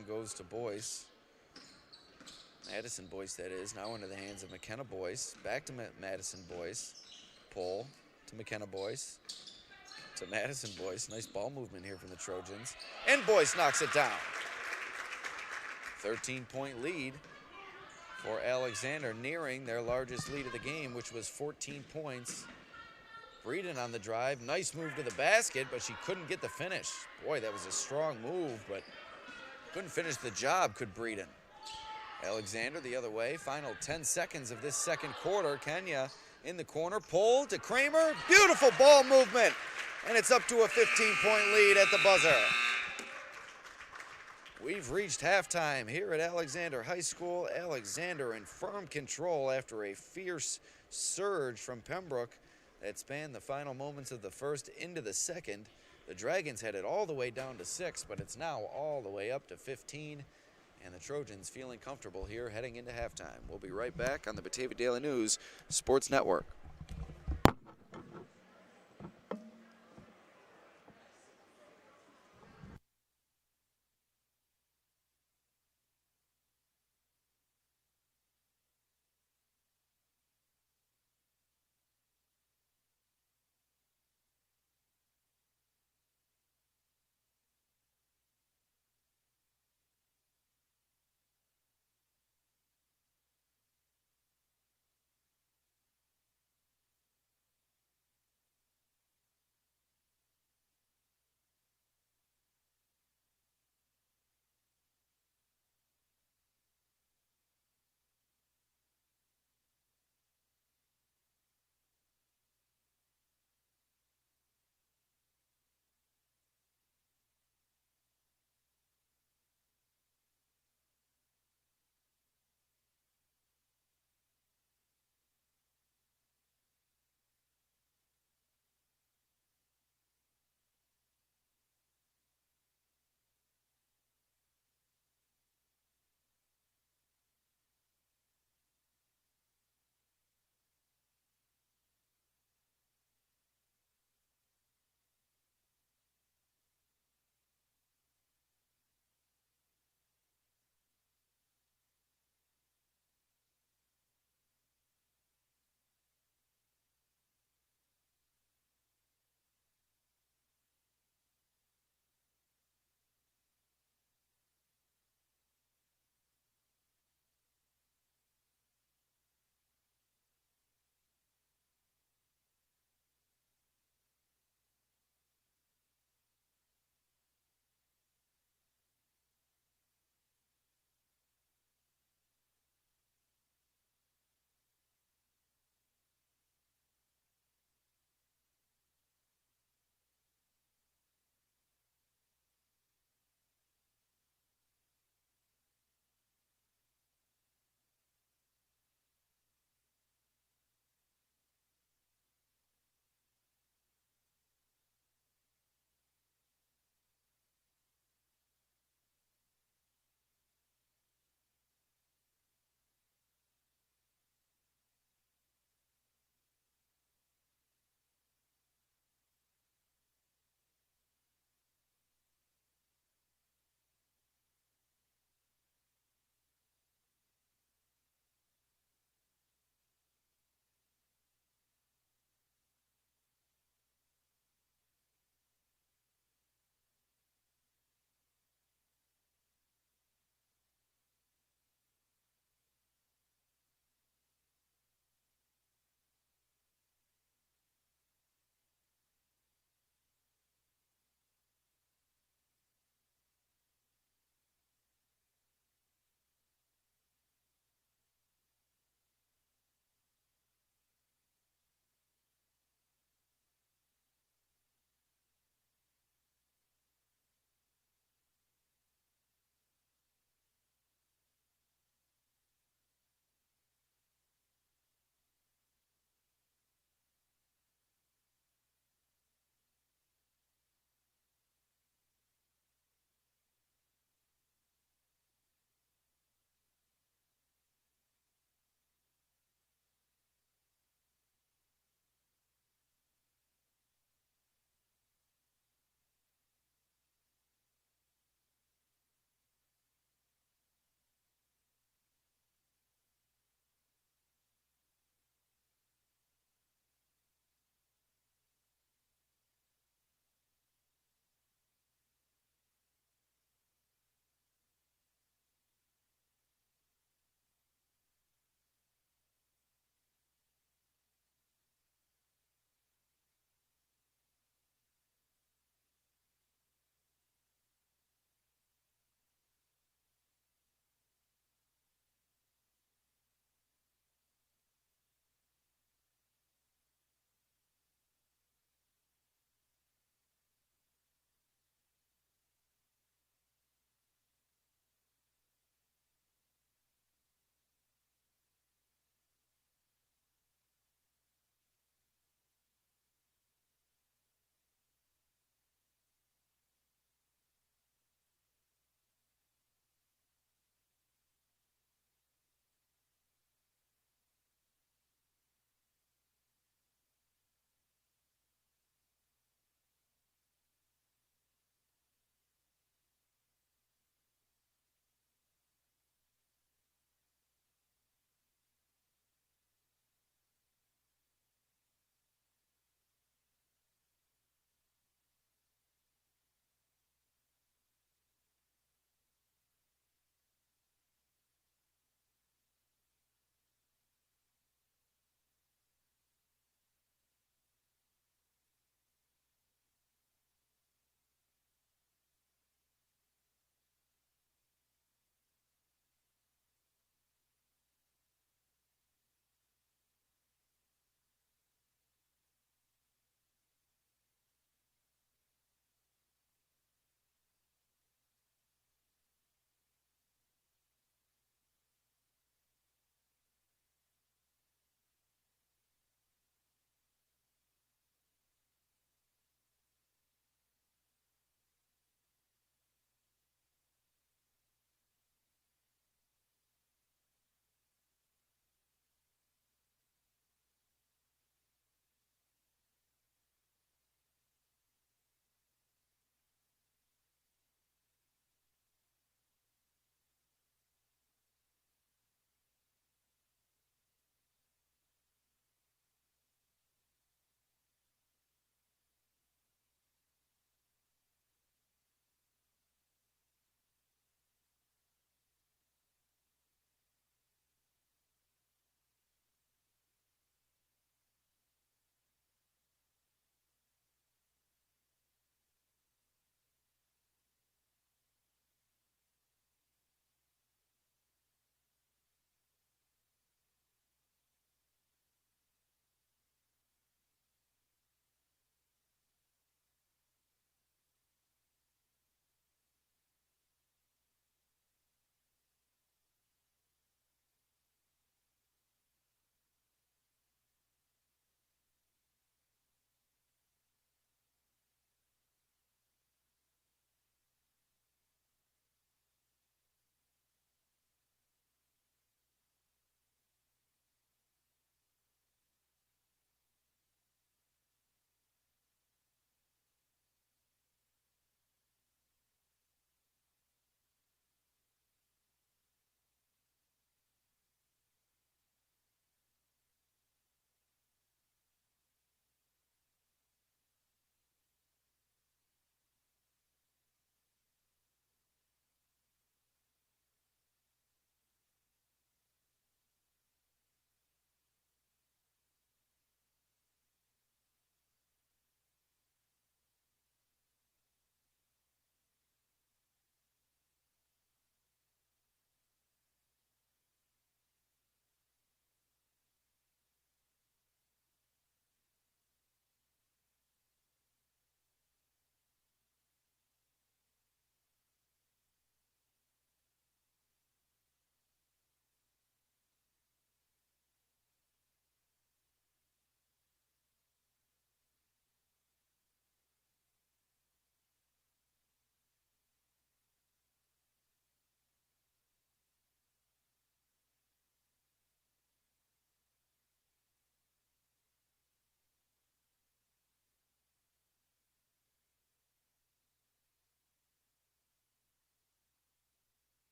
Speaker 1: rebound goes to Boyce. Madison Boyce, that is. Now into the hands of McKenna Boyce. Back to Madison Boyce. Pull to McKenna Boyce. To Madison Boyce. Nice ball movement here from the Trojans. And Boyce knocks it down. 13-point lead for Alexander, nearing their largest lead of the game, which was 14 points. Breeden on the drive. Nice move to the basket, but she couldn't get the finish. Boy, that was a strong move, but couldn't finish the job, could Breeden. Alexander the other way. Final 10 seconds of this second quarter. Kenya in the corner. Pull to Kramer. Beautiful ball movement. And it's up to a 15-point lead at the buzzer. We've reached halftime here at Alexander High School. Alexander in firm control after a fierce surge from Pembroke that spanned the final moments of the first into the second. The Dragons had it all the way down to 6, but it's now all the way up to 15. And the Trojans feeling comfortable here heading into halftime. We'll be right back on the Batavia Daily News Sports Network.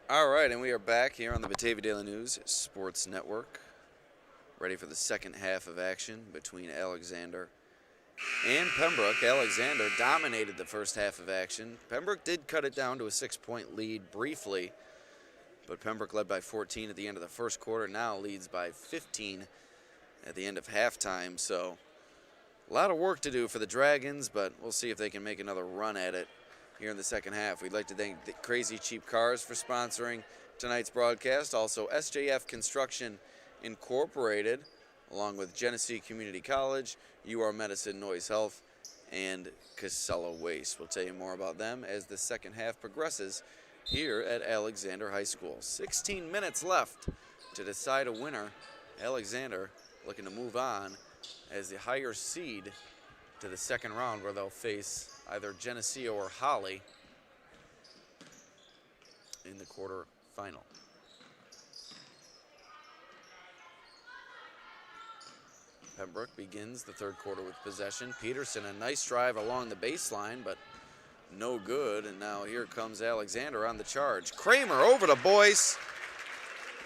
Speaker 1: All right, and we are back here on the Batavia Daily News Sports Network, ready for the second half of action between Alexander and Pembroke. Alexander dominated the first half of action. Pembroke did cut it down to a 6-point lead briefly, but Pembroke led by 14 at the end of the first quarter, now leads by 15 at the end of halftime. So a lot of work to do for the Dragons, but we'll see if they can make another run at it here in the second half. We'd like to thank the Crazy Cheap Cars for sponsoring tonight's broadcast. Also, SJF Construction Incorporated, along with Genesee Community College, UR Medicine, Noise Health, and Casella Waste. We'll tell you more about them as the second half progresses here at Alexander High School. 16 minutes left to decide a winner. Alexander looking to move on as the higher seed to the second round, where they'll face either Geneseo or Holly in the quarterfinal. Pembroke begins the third quarter with possession. Peterson, a nice drive along the baseline, but no good. And now here comes Alexander on the charge. Kramer over to Boyce.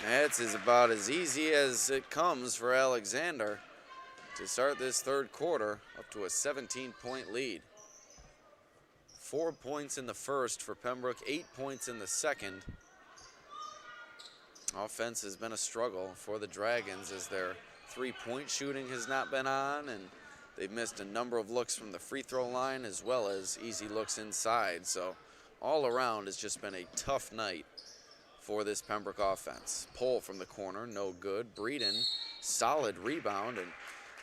Speaker 1: That's about as easy as it comes for Alexander to start this third quarter up to a 17-point lead. 4 points in the first for Pembroke, 8 points in the second. Offense has been a struggle for the Dragons as their three-point shooting has not been on, and they've missed a number of looks from the free throw line as well as easy looks inside. So all around has just been a tough night for this Pembroke offense. Pull from the corner, no good. Breeden, solid rebound, and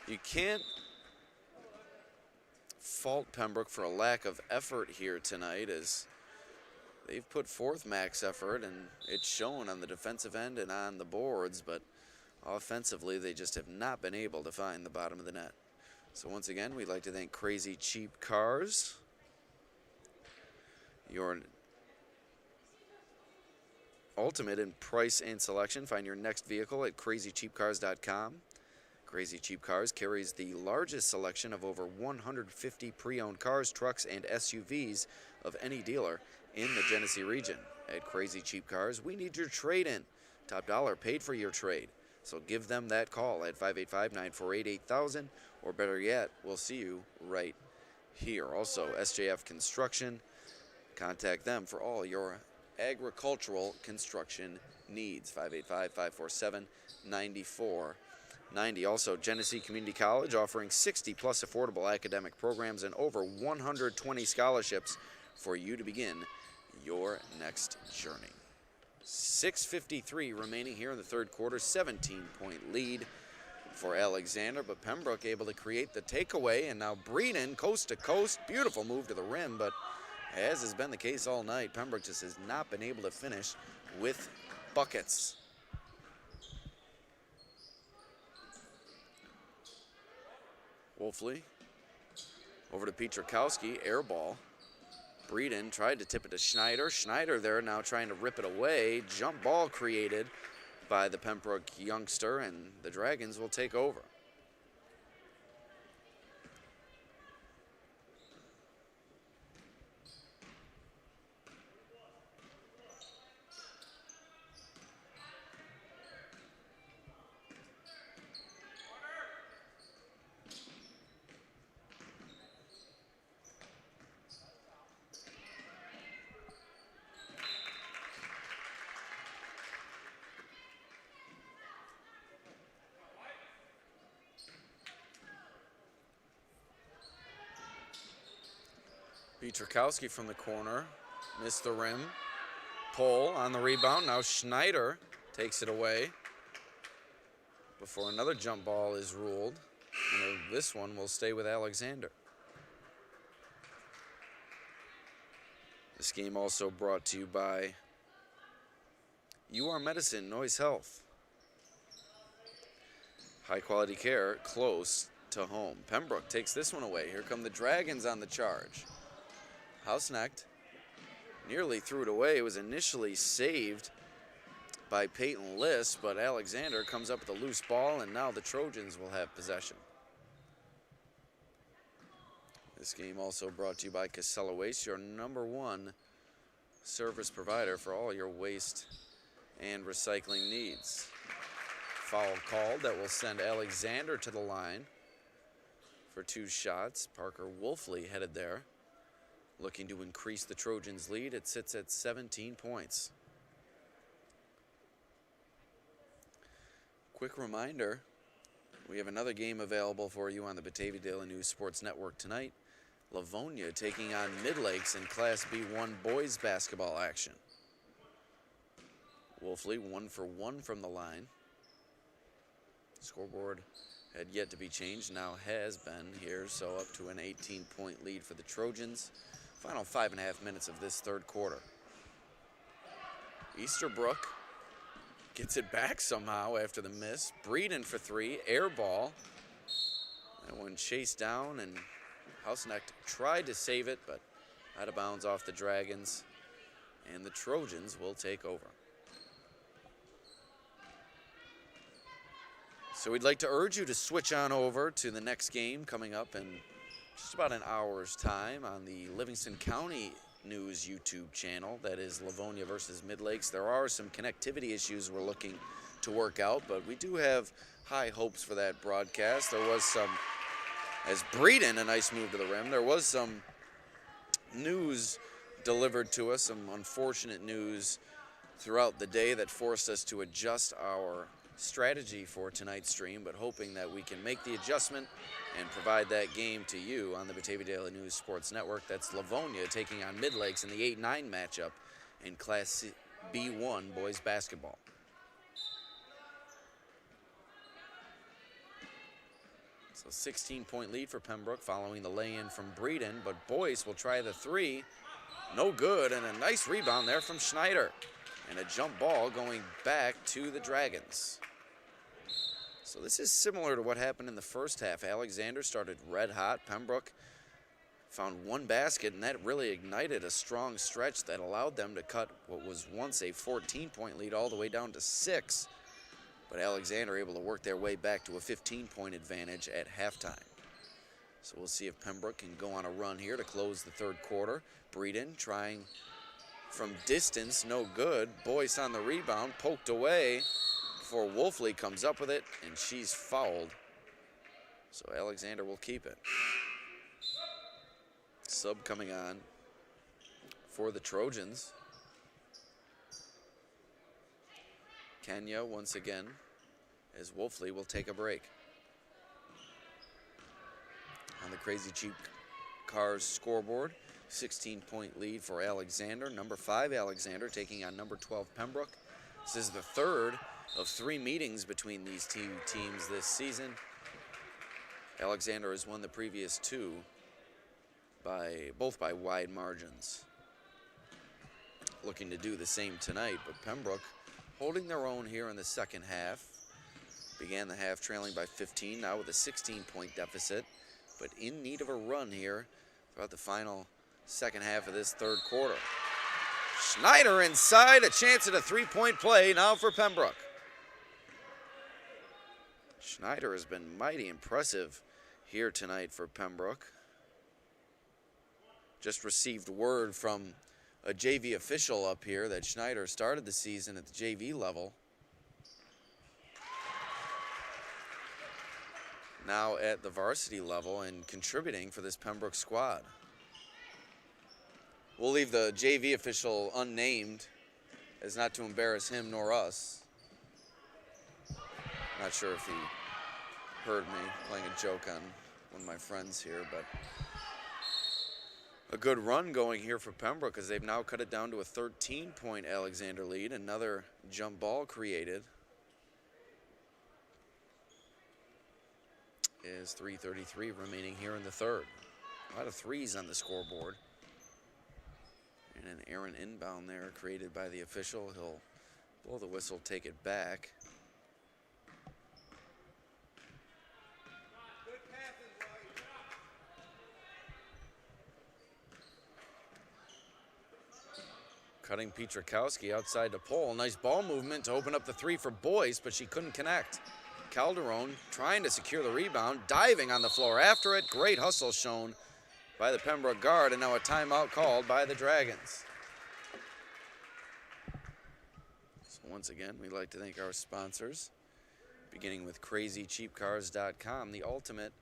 Speaker 1: you can't fault Pembroke for a lack of effort here tonight, as they've put forth max effort, and it's shown on the defensive end and on the boards, but offensively they just have not been able to find the bottom of the net. So once again, we'd like to thank Crazy Cheap Cars, your ultimate in price and selection. Find your next vehicle at crazycheapcars.com. Crazy Cheap Cars carries the largest selection of over 150 pre-owned cars, trucks, and SUVs of any dealer in the Genesee region. At Crazy Cheap Cars, we need your trade-in. Top dollar paid for your trade. So give them that call at 585-948-8000, or better yet, we'll see you right here. Also, SJF Construction, contact them for all your agricultural construction needs. 585-547-9490. Also, Genesee Community College offering 60-plus affordable academic programs and over 120 scholarships for you to begin your next journey. 6:53 remaining here in the third quarter, 17-point lead for Alexander, but Pembroke able to create the takeaway, and now Breeden coast to coast. Beautiful move to the rim, but as has been the case all night, Pembroke just has not been able to finish with buckets. Wolfley over to Pietrzakowski, air ball. Breeden tried to tip it to Schneider. Schneider there now trying to rip it away. Jump ball created by the Pembroke youngster, and the Dragons will take over. Pietrzakowski from the corner, missed the rim. Pohl on the rebound. Now Schneider takes it away before another jump ball is ruled. And this one will stay with Alexander. This game also brought to you by UR Medicine, Noise Health. High quality care close to home. Pembroke takes this one away. Here come the Dragons on the charge. Hausnecht nearly threw it away. It was initially saved by Peyton List, but Alexander comes up with a loose ball, and now the Trojans will have possession. This game also brought to you by Casella Waste, your #1 service provider for all your waste and recycling needs. Foul called that will send Alexander to the line for 2 shots. Parker Wolfley headed there, looking to increase the Trojans' lead. It sits at 17 points. Quick reminder, we have another game available for you on the Batavia Daily News Sports Network tonight. Livonia taking on Mid-Lakes in Class B1 boys basketball action. Wolfley 1 for 1 from the line. Scoreboard had yet to be changed, now has been here, so up to an 18-point lead for the Trojans. Final 5.5 minutes of this third quarter. Easterbrook gets it back somehow after the miss. Breeden for 3, air ball. That one chased down, and Housenecht tried to save it, but out of bounds off the Dragons, and the Trojans will take over. So we'd like to urge you to switch on over to the next game coming up in just about an hour's time on the Livingston County News YouTube channel. That is Livonia versus Mid-Lakes. There are some connectivity issues we're looking to work out, but we do have high hopes for that broadcast. There was some, as Breeden, a nice move to the rim, there was some news delivered to us, some unfortunate news throughout the day that forced us to adjust our strategy for tonight's stream, but hoping that we can make the adjustment and provide that game to you on the Batavia Daily News Sports Network. That's Livonia taking on Mid-Lakes in the 8-9 matchup in Class B1 boys basketball. So 16-point lead for Pembroke following the lay-in from Breeden, but Boyce will try the 3. No good, and a nice rebound there from Schneider. And a jump ball going back to the Dragons. So this is similar to what happened in the first half. Alexander started red hot. Pembroke found 1 basket, and that really ignited a strong stretch that allowed them to cut what was once a 14-point lead all the way down to 6. But Alexander able to work their way back to a 15-point advantage at halftime. So we'll see if Pembroke can go on a run here to close the third quarter. Breeden trying from distance, no good. Boyce on the rebound, poked away before Wolfley comes up with it, and she's fouled. So Alexander will keep it. Sub coming on for the Trojans. Kenya once again, as Wolfley will take a break. On the Crazy Cheap Cars scoreboard, 16-point lead for Alexander. Number 5 Alexander taking on number 12 Pembroke. This is the third of 3 meetings between these 2 teams this season. Alexander has won the previous 2 both by wide margins. Looking to do the same tonight, but Pembroke holding their own here in the second half. Began the half trailing by 15, now with a 16-point deficit, but in need of a run here throughout the final second half of this third quarter. Schneider inside, a chance at a 3-point play now for Pembroke. Schneider has been mighty impressive here tonight for Pembroke. Just received word from a JV official up here that Schneider started the season at the JV level. Now at the varsity level and contributing for this Pembroke squad. We'll leave the JV official unnamed as not to embarrass him nor us. Not sure if he heard me playing a joke on one of my friends here, but a good run going here for Pembroke as they've now cut it down to a 13-point Alexander lead. Another jump ball created. Is 3:33 remaining here in the third. A lot of threes on the scoreboard. And an errant inbound there created by the official. He'll blow the whistle, take it back. Cutting Pietrzakowski outside the pole. Nice ball movement to open up the 3 for Boyce, but she couldn't connect. Calderon trying to secure the rebound, diving on the floor after it. Great hustle shown by the Pembroke guard, and now a timeout called by the Dragons. Once again, we'd like to thank our sponsors, beginning with crazycheapcars.com, the ultimate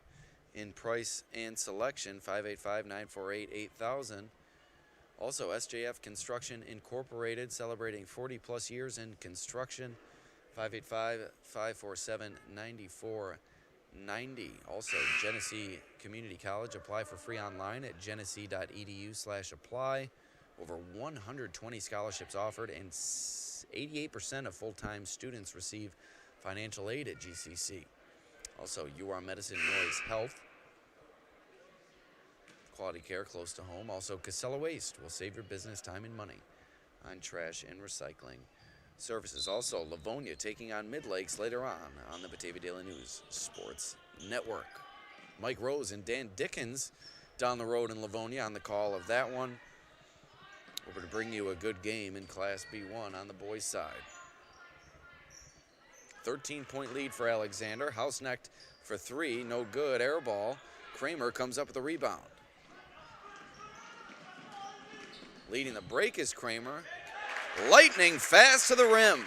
Speaker 1: in price and selection, 585-948-8000. Also, SJF Construction Incorporated, celebrating 40-plus years in construction, 585-547-9490. Also, Genesee Community College, apply for free online at genesee.edu/apply. Over 120 scholarships offered, and 88% of full-time students receive financial aid at GCC. Also, UR Medicine, Noise Health, quality care close to home. Also, Casella Waste will save your business time and money on trash and recycling services. Also, Livonia taking on Mid-Lakes later on the Batavia Daily News Sports Network. Mike Rose and Dan Dickens down the road in Livonia on the call of that one. We're going to bring you a good game in Class B1 on the boys' side. 13-point lead for Alexander. Hausnecht for three, no good. Air ball. Kramer comes up with a rebound. Leading the break is Kramer. Lightning fast to the rim.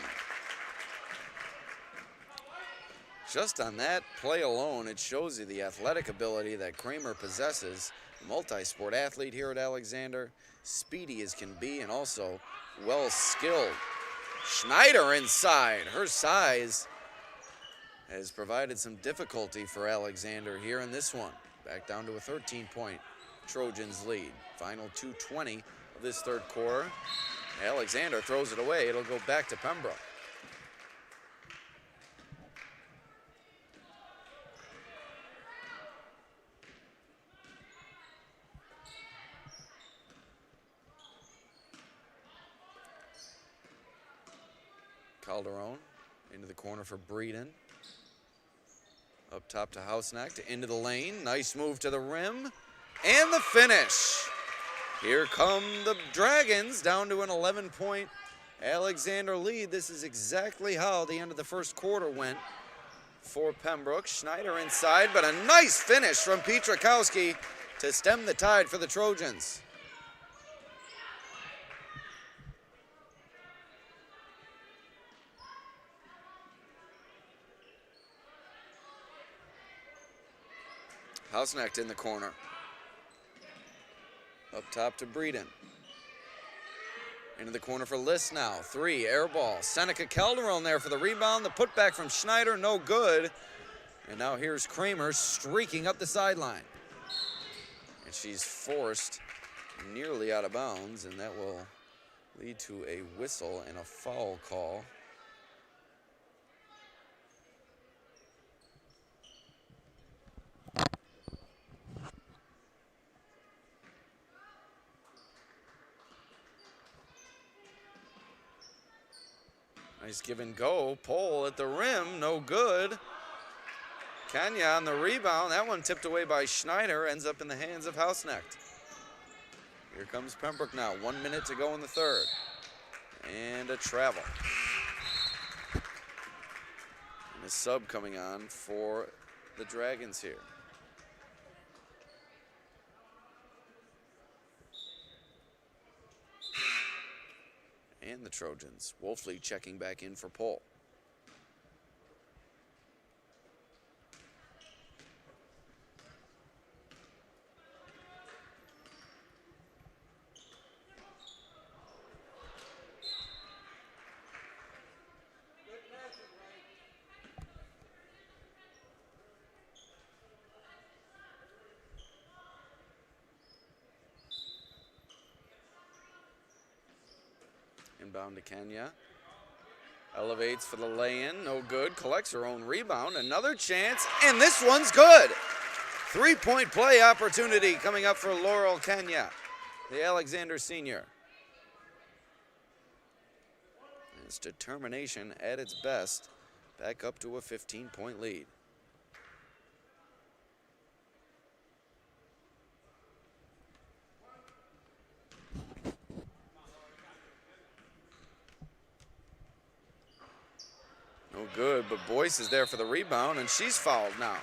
Speaker 1: Just on that play alone, it shows you the athletic ability that Kramer possesses. Multi-sport athlete here at Alexander. Speedy as can be, and also well-skilled. Schneider inside. Her size has provided some difficulty for Alexander here in this one. Back down to a 13-point Trojans lead. Final 2:20 of this third quarter. Alexander throws it away. It'll go back to Pembroke. Calderon into the corner for Breeden. Up top to Hausnecht, into the lane. Nice move to the rim. And the finish. Here come the Dragons down to an 11-point Alexander lead. This is exactly how the end of the first quarter went for Pembroke. Schneider inside, but a nice finish from Pietrzakowski to stem the tide for the Trojans. Hausnecht in the corner. Up top to Breeden. Into the corner for List now. Three, air ball. Seneca Calderon there for the rebound. The putback from Schneider, no good. And now here's Kramer streaking up the sideline. And she's forced nearly out of bounds, and that will lead to a whistle and a foul call. Nice give and go. Pole at the rim, no good. Kenya on the rebound. That one tipped away by Schneider. Ends up in the hands of Hausnecht. Here comes Pembroke now. 1 minute to go in the third. And a travel. And a sub coming on for the Dragons here. And the Trojans. Wolfley checking back in for Pole. Inbound to Kenya. Elevates for the lay-in, no good. Collects her own rebound, another chance, and this one's good. 3-point play opportunity coming up for Laurel Kenya, the Alexander senior. It's determination at its best, back up to a 15-point lead. No good, but Boyce is there for the rebound, and she's fouled now.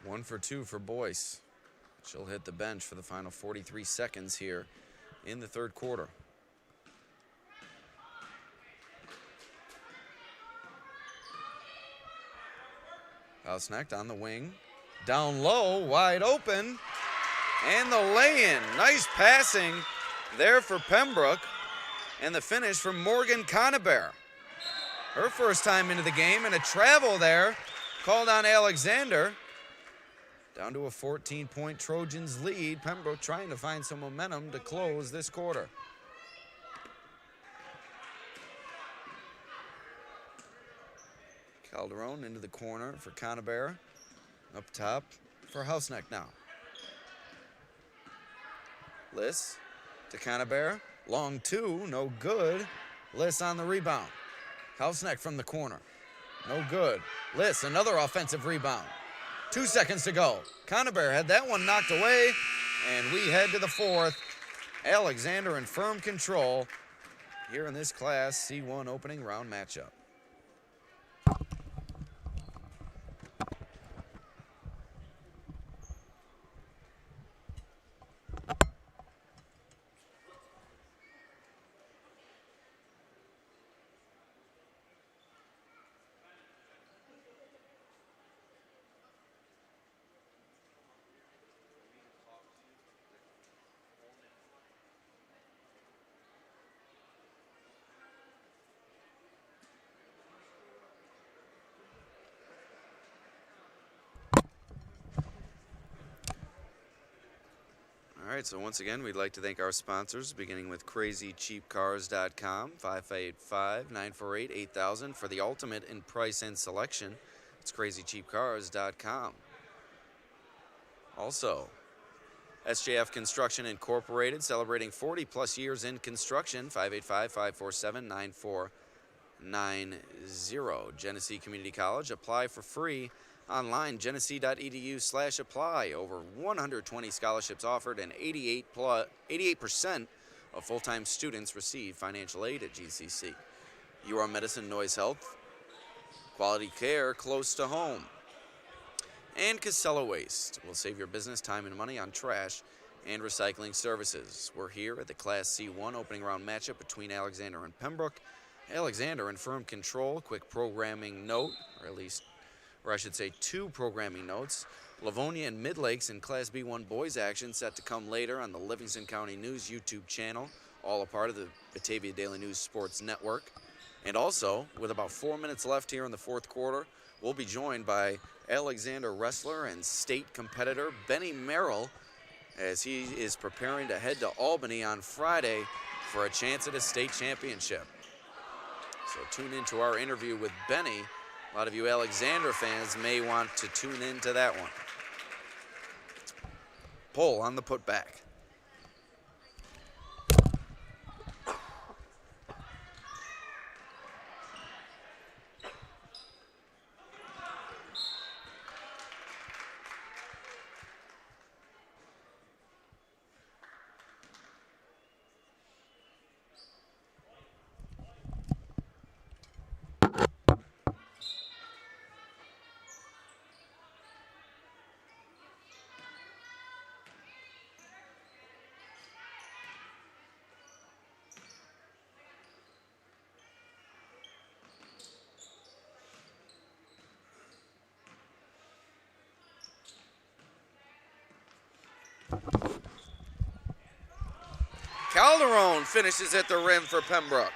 Speaker 1: 1 for 2 for Boyce. She'll hit the bench for the final 43 seconds here in the third quarter. Hausnecht on the wing. Down low, wide open. And the lay-in. Nice passing there for Pembroke. And the finish from Morgan Conabear. Her first time into the game, and a travel there called on Alexander. Down to a 14-point Trojans lead. Pembroke trying to find some momentum to close this quarter. Calderon into the corner for Conabear. Up top for Hausnecht now. Liss to Conabear. Long two, no good. Liss on the rebound. Hausnecht from the corner. No good. Liss, another offensive rebound. 2 seconds to go. Conabear had that one knocked away, and we head to the fourth. Alexander in firm control here in this Class C1 opening round matchup. All right, so once again, we'd like to thank our sponsors, beginning with CrazyCheapCars.com, 585-948-8000 for the ultimate in price and selection. It's CrazyCheapCars.com. Also, SJF Construction Incorporated, celebrating 40-plus years in construction, 585-547-9490. Genesee Community College, apply for free online, genesee.edu/apply. Over 120 scholarships offered, and 88% of full-time students receive financial aid at GCC. UR Medicine, Noise Health, quality care close to home. And Casella Waste will save your business time and money on trash and recycling services. We're here at the Class C1 opening round matchup between Alexander and Pembroke. Alexander in firm control. Quick programming note, or I should say 2 programming notes. Livonia and Mid-Lakes in Class B1 boys action set to come later on the Livingston County News YouTube channel, all a part of the Batavia Daily News Sports Network. And also, with about 4 minutes left here in the fourth quarter, we'll be joined by Alexander wrestler and state competitor Benny Merrill as he is preparing to head to Albany on Friday for a chance at a state championship. So tune into our interview with Benny. A lot of you Alexander fans may want to tune into that one. Pull on the putback. Calderon finishes at the rim for Pembroke.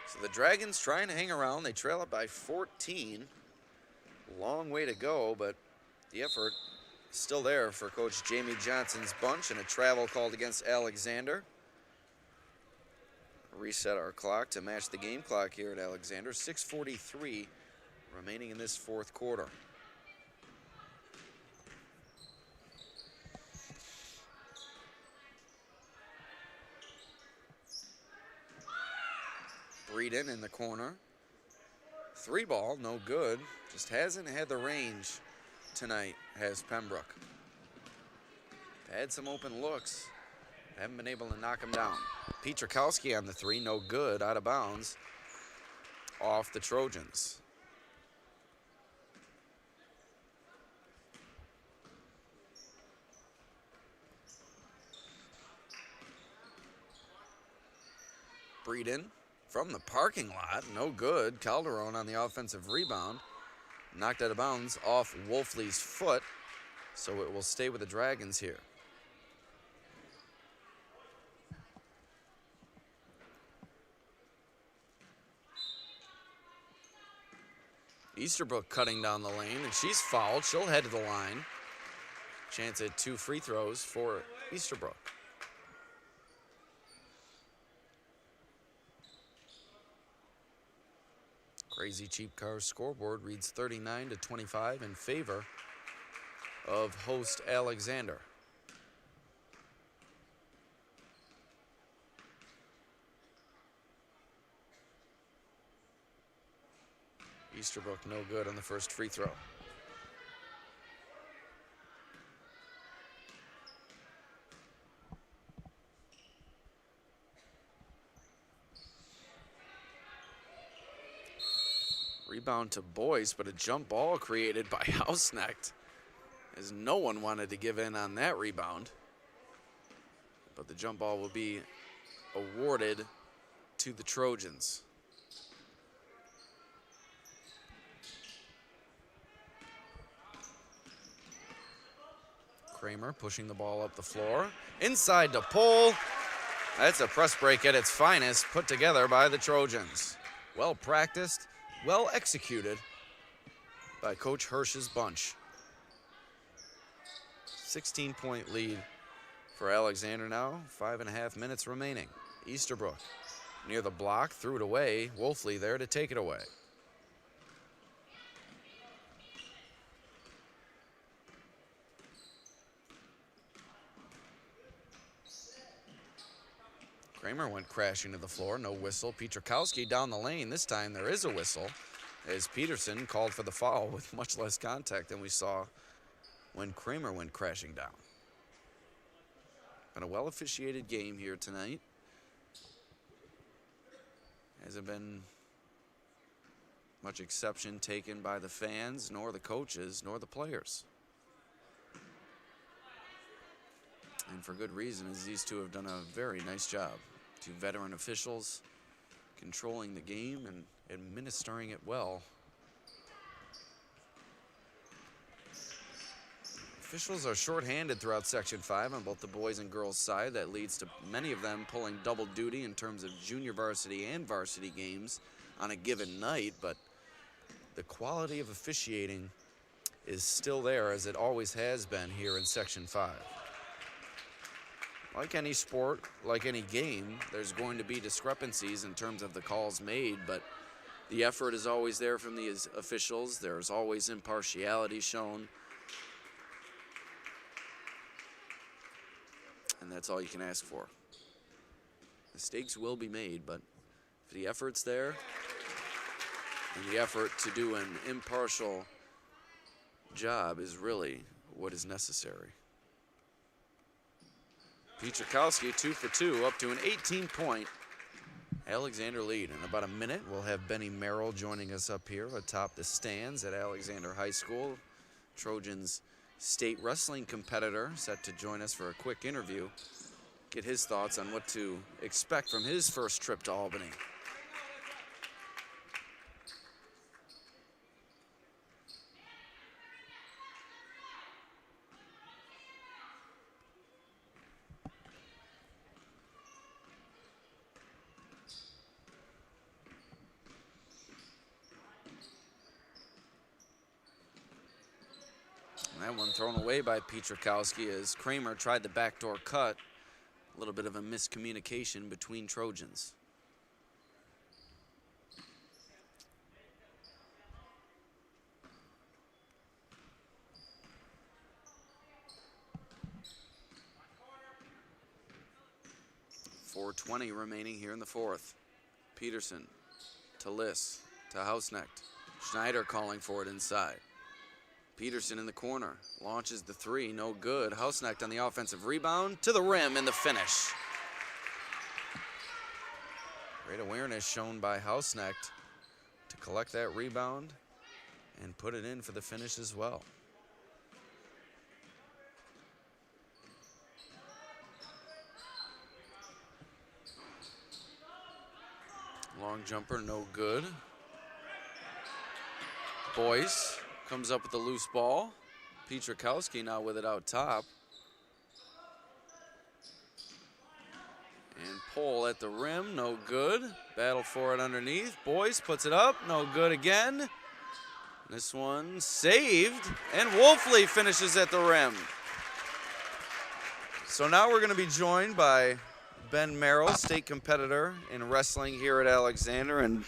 Speaker 1: So the Dragons trying to hang around. They trail it by 14. Long way to go, but the effort is still there for Coach Jamie Johnson's bunch, and a travel called against Alexander. Reset our clock to match the game clock here at Alexander. 6:43 remaining in this fourth quarter. Breeden in the corner. 3 ball, no good. Just hasn't had the range tonight, has Pembroke. Had some open looks. Haven't been able to knock him down. Pietrkowski on the 3, no good, out of bounds. Off the Trojans. screed in from the parking lot. No good. Calderon on the offensive rebound. Knocked out of bounds off Wolfley's foot. So it will stay with the Dragons here. Easterbrook cutting down the lane, and she's fouled. She'll head to the line. Chance at 2 free throws for Easterbrook. Crazy Cheap Cars scoreboard reads 39-25 in favor of host Alexander. Easterbrook no good on the first free throw. Rebound to Boyce, but a jump ball created by Hausnecht, as no one wanted to give in on that rebound. But the jump ball will be awarded to the Trojans. Kramer pushing the ball up the floor. Inside to Pohl. That's a press break at its finest, put together by the Trojans. Well practiced, well executed by Coach Hirsch's bunch. 16-point lead for Alexander now. 5.5 minutes remaining. Easterbrook near the block, threw it away. Wolfley there to take it away. Kramer went crashing to the floor, no whistle. Pietrkowski down the lane. This time there is a whistle, as Peterson called for the foul with much less contact than we saw when Kramer went crashing down. Been a well-officiated game here tonight. Hasn't been much exception taken by the fans, nor the coaches, nor the players. And for good reason, as these two have done a very nice job. Two veteran officials controlling the game and administering it well. Officials are shorthanded throughout Section 5 on both the boys and girls side. That leads to many of them pulling double duty in terms of junior varsity and varsity games on a given night, but the quality of officiating is still there, as it always has been here in Section 5. Like any sport, like any game, there's going to be discrepancies in terms of the calls made, but the effort is always there from the officials. There's always impartiality shown. And that's all you can ask for. Mistakes will be made, but if the effort's there, and the effort to do an impartial job is really what is necessary. Pietrkowski 2 for 2, up to an 18-point Alexander lead. In about a minute, we'll have Benny Merrill joining us up here atop the stands at Alexander High School. Trojans state wrestling competitor set to join us for a quick interview. Get his thoughts on what to expect from his first trip to Albany. That one thrown away by Pietrkowski as Kramer tried the backdoor cut. A little bit of a miscommunication between Trojans. .420 remaining here in the fourth. Peterson to Liss to Hausnecht. Schneider calling for it inside. Peterson in the corner, launches the three, no good. Hausnecht on the offensive rebound, to the rim and the finish. Great awareness shown by Hausnecht to collect that rebound and put it in for the finish as well. Long jumper, no good. Boyce comes up with the loose ball. Petrakowski now with it out top. And Pole at the rim, no good. Battle for it underneath. Boyce puts it up, no good again. This one saved, and Wolfley finishes at the rim. So now we're going to be joined by Ben Merrill, state competitor in wrestling here at Alexander. And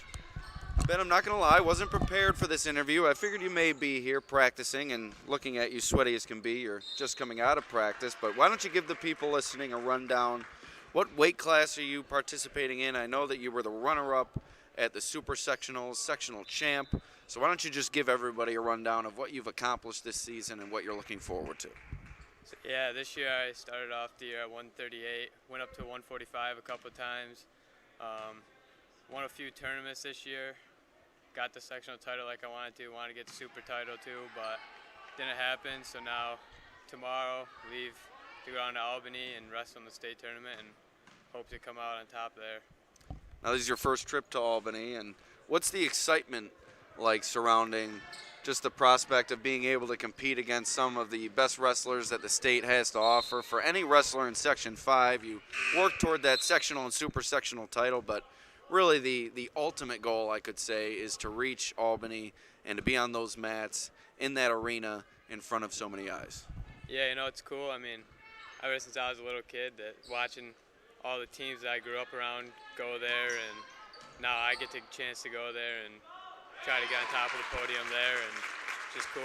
Speaker 1: Ben, I'm not going to lie, I wasn't prepared for this interview. I figured you may be here practicing, and looking at you sweaty as can be, you're just coming out of practice. But why don't you give the people listening a rundown? What weight class are you participating in? I know that you were the runner-up at the Super Sectionals, sectional champ. So why don't you just give everybody a rundown of what you've accomplished this season and what you're looking forward to?
Speaker 3: So, yeah, this year I started off the year at 138, went up to 145 a couple of times. Won a few tournaments this year. Got the sectional title like I wanted to get the super title too, but didn't happen. So now tomorrow leave to go down to Albany and wrestle in the state tournament and hope to come out on top there.
Speaker 1: Now this is your first trip to Albany, and what's the excitement like surrounding just the prospect of being able to compete against some of the best wrestlers that the state has to offer? For any wrestler in Section 5, you work toward that sectional and super sectional title, but really the ultimate goal, I could say, is to reach Albany and to be on those mats in that arena in front of so many eyes.
Speaker 3: Yeah, you know, it's cool. I mean, ever since I was a little kid, that watching all the teams that I grew up around go there, and now I get the chance to go there and try to get on top of the podium there, and it's just cool.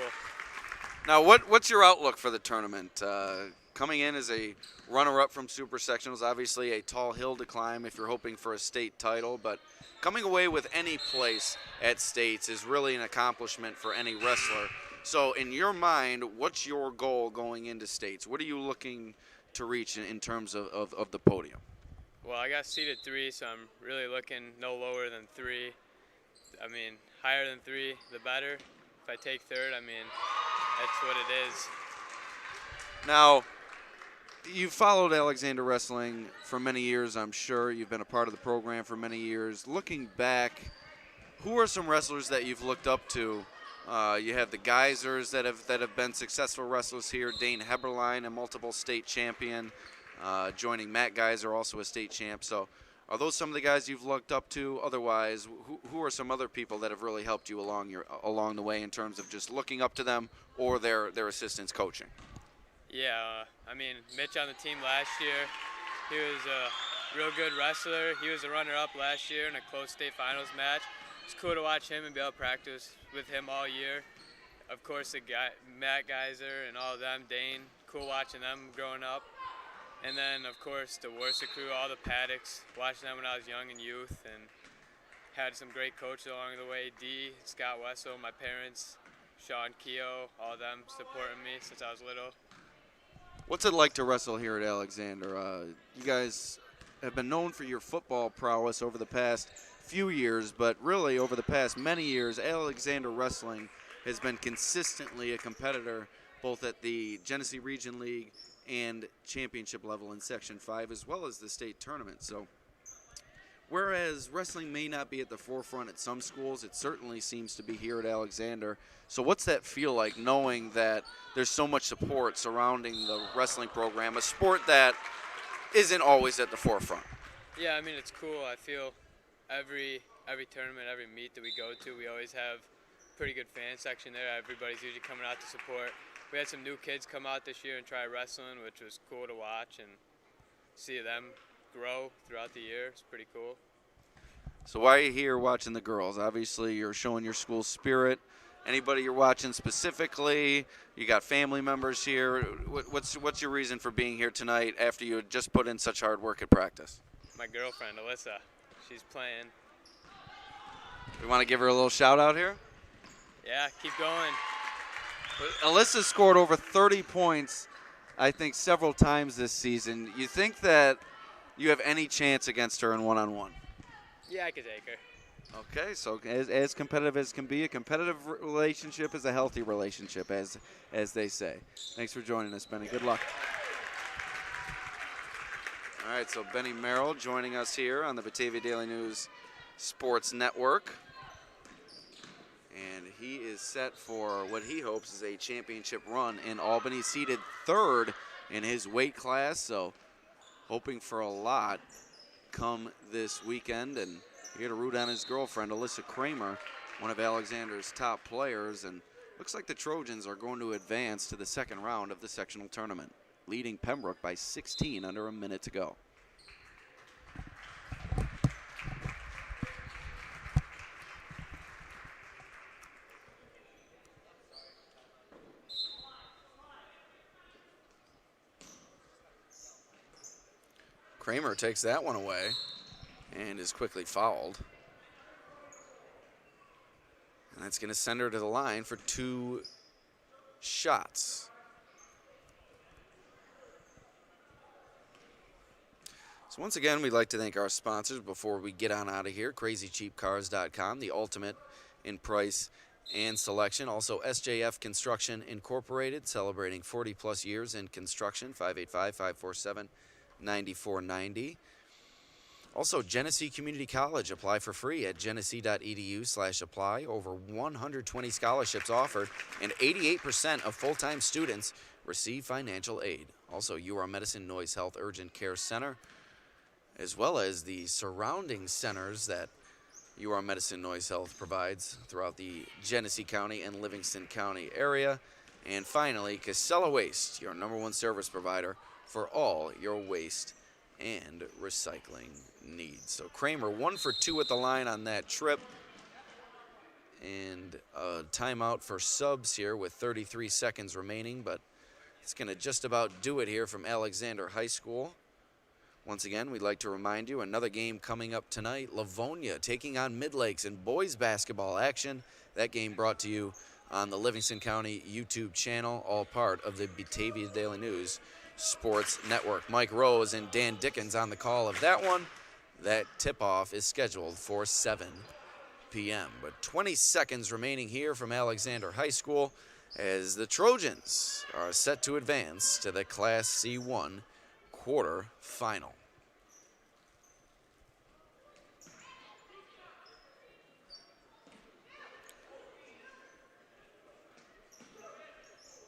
Speaker 1: Now, what's your outlook for the tournament? Coming in as a runner-up from Super Sectionals, obviously a tall hill to climb if you're hoping for a state title, but coming away with any place at states is really an accomplishment for any wrestler. So in your mind, what's your goal going into states? What are you looking to reach in terms of the podium?
Speaker 3: Well, I got seeded 3, so I'm really looking no lower than 3. I mean, higher than 3, the better. If I take 3rd, I mean, that's what it is.
Speaker 1: Now, you've followed Alexander Wrestling for many years, I'm sure. You've been a part of the program for many years. Looking back, who are some wrestlers that you've looked up to? You have the Geisers that have been successful wrestlers here. Dane Heberlein, a multiple state champion, joining Matt Geiser, also a state champ. So are those some of the guys you've looked up to? Otherwise, who are some other people that have really helped you along the way in terms of just looking up to them or their assistance coaching?
Speaker 3: Yeah, I mean, Mitch on the team last year, he was a real good wrestler. He was a runner-up last year in a close state finals match. It's cool to watch him and be able to practice with him all year. Of course, Matt Geiser and all of them, Dane, cool watching them growing up. And then, of course, the Worcester crew, all the Paddocks, watching them when I was young and youth, and had some great coaches along the way. D, Scott Wessel, my parents, Sean Keogh, all of them supporting me since I was little.
Speaker 1: What's it like to wrestle here at Alexander? You guys have been known for your football prowess over the past few years, but really over the past many years, Alexander Wrestling has been consistently a competitor both at the Genesee Region League and championship level in Section 5, as well as the state tournament. So whereas wrestling may not be at the forefront at some schools, it certainly seems to be here at Alexander. So what's that feel like, knowing that there's so much support surrounding the wrestling program, a sport that isn't always at the forefront?
Speaker 3: Yeah, I mean, it's cool. I feel every tournament, every meet that we go to, we always have a pretty good fan section there. Everybody's usually coming out to support. We had some new kids come out this year and try wrestling, which was cool to watch and see them grow throughout the year. It's pretty cool.
Speaker 1: So why are you here watching the girls? Obviously, you're showing your school spirit. Anybody you're watching specifically? You got family members here. What's your reason for being here tonight after you had just put in such hard work at practice?
Speaker 3: My girlfriend, Alyssa, she's playing.
Speaker 1: We want to give her a little shout out here?
Speaker 3: Yeah, keep going.
Speaker 1: Alyssa scored over 30 points, I think, several times this season. You think that you have any chance against her in one-on-one?
Speaker 3: Yeah, I could take her.
Speaker 1: Okay, so as competitive as can be, a competitive relationship is a healthy relationship, as they say. Thanks for joining us, Benny. Good luck. All right, so Benny Merrill joining us here on the Batavia Daily News Sports Network. And he is set for what he hopes is a championship run in Albany, seated third in his weight class, so hoping for a lot come this weekend. And here to root on his girlfriend, Alyssa Kramer, one of Alexander's top players, and looks like the Trojans are going to advance to the second round of the sectional tournament, leading Pembroke by 16 under a minute to go. Kramer takes that one away and is quickly fouled. And that's going to send her to the line for 2 shots. So once again, we'd like to thank our sponsors before we get on out of here. CrazyCheapCars.com, the ultimate in price and selection. Also, SJF Construction Incorporated, celebrating 40-plus years in construction, 585-547-9490. Also, Genesee Community College. Apply for free at genesee.edu/apply. Over 120 scholarships offered, and 88% of full-time students receive financial aid. Also, UR Medicine Noise Health Urgent Care Center, as well as the surrounding centers that UR Medicine Noise Health provides throughout the Genesee County and Livingston County area. And finally, Casella Waste, your #1 service provider for all your waste and recycling needs. So Kramer 1 for 2 at the line on that trip. And a timeout for subs here with 33 seconds remaining, but it's going to just about do it here from Alexander High School. Once again, we'd like to remind you, another game coming up tonight, Livonia taking on Mid-Lakes in boys basketball action. That game brought to you on the Livingston County YouTube channel, all part of the Batavia Daily News Sports Network. Mike Rose and Dan Dickens on the call of that one. That tip-off is scheduled for 7 p.m. But 20 seconds remaining here from Alexander High School as the Trojans are set to advance to the Class C1 quarterfinal.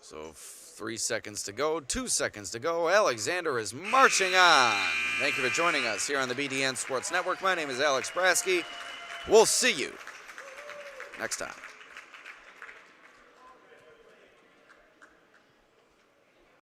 Speaker 1: So 3 seconds to go, 2 seconds to go. Alexander is marching on. Thank you for joining us here on the BDN Sports Network. My name is Alex Brasky. We'll see you next time.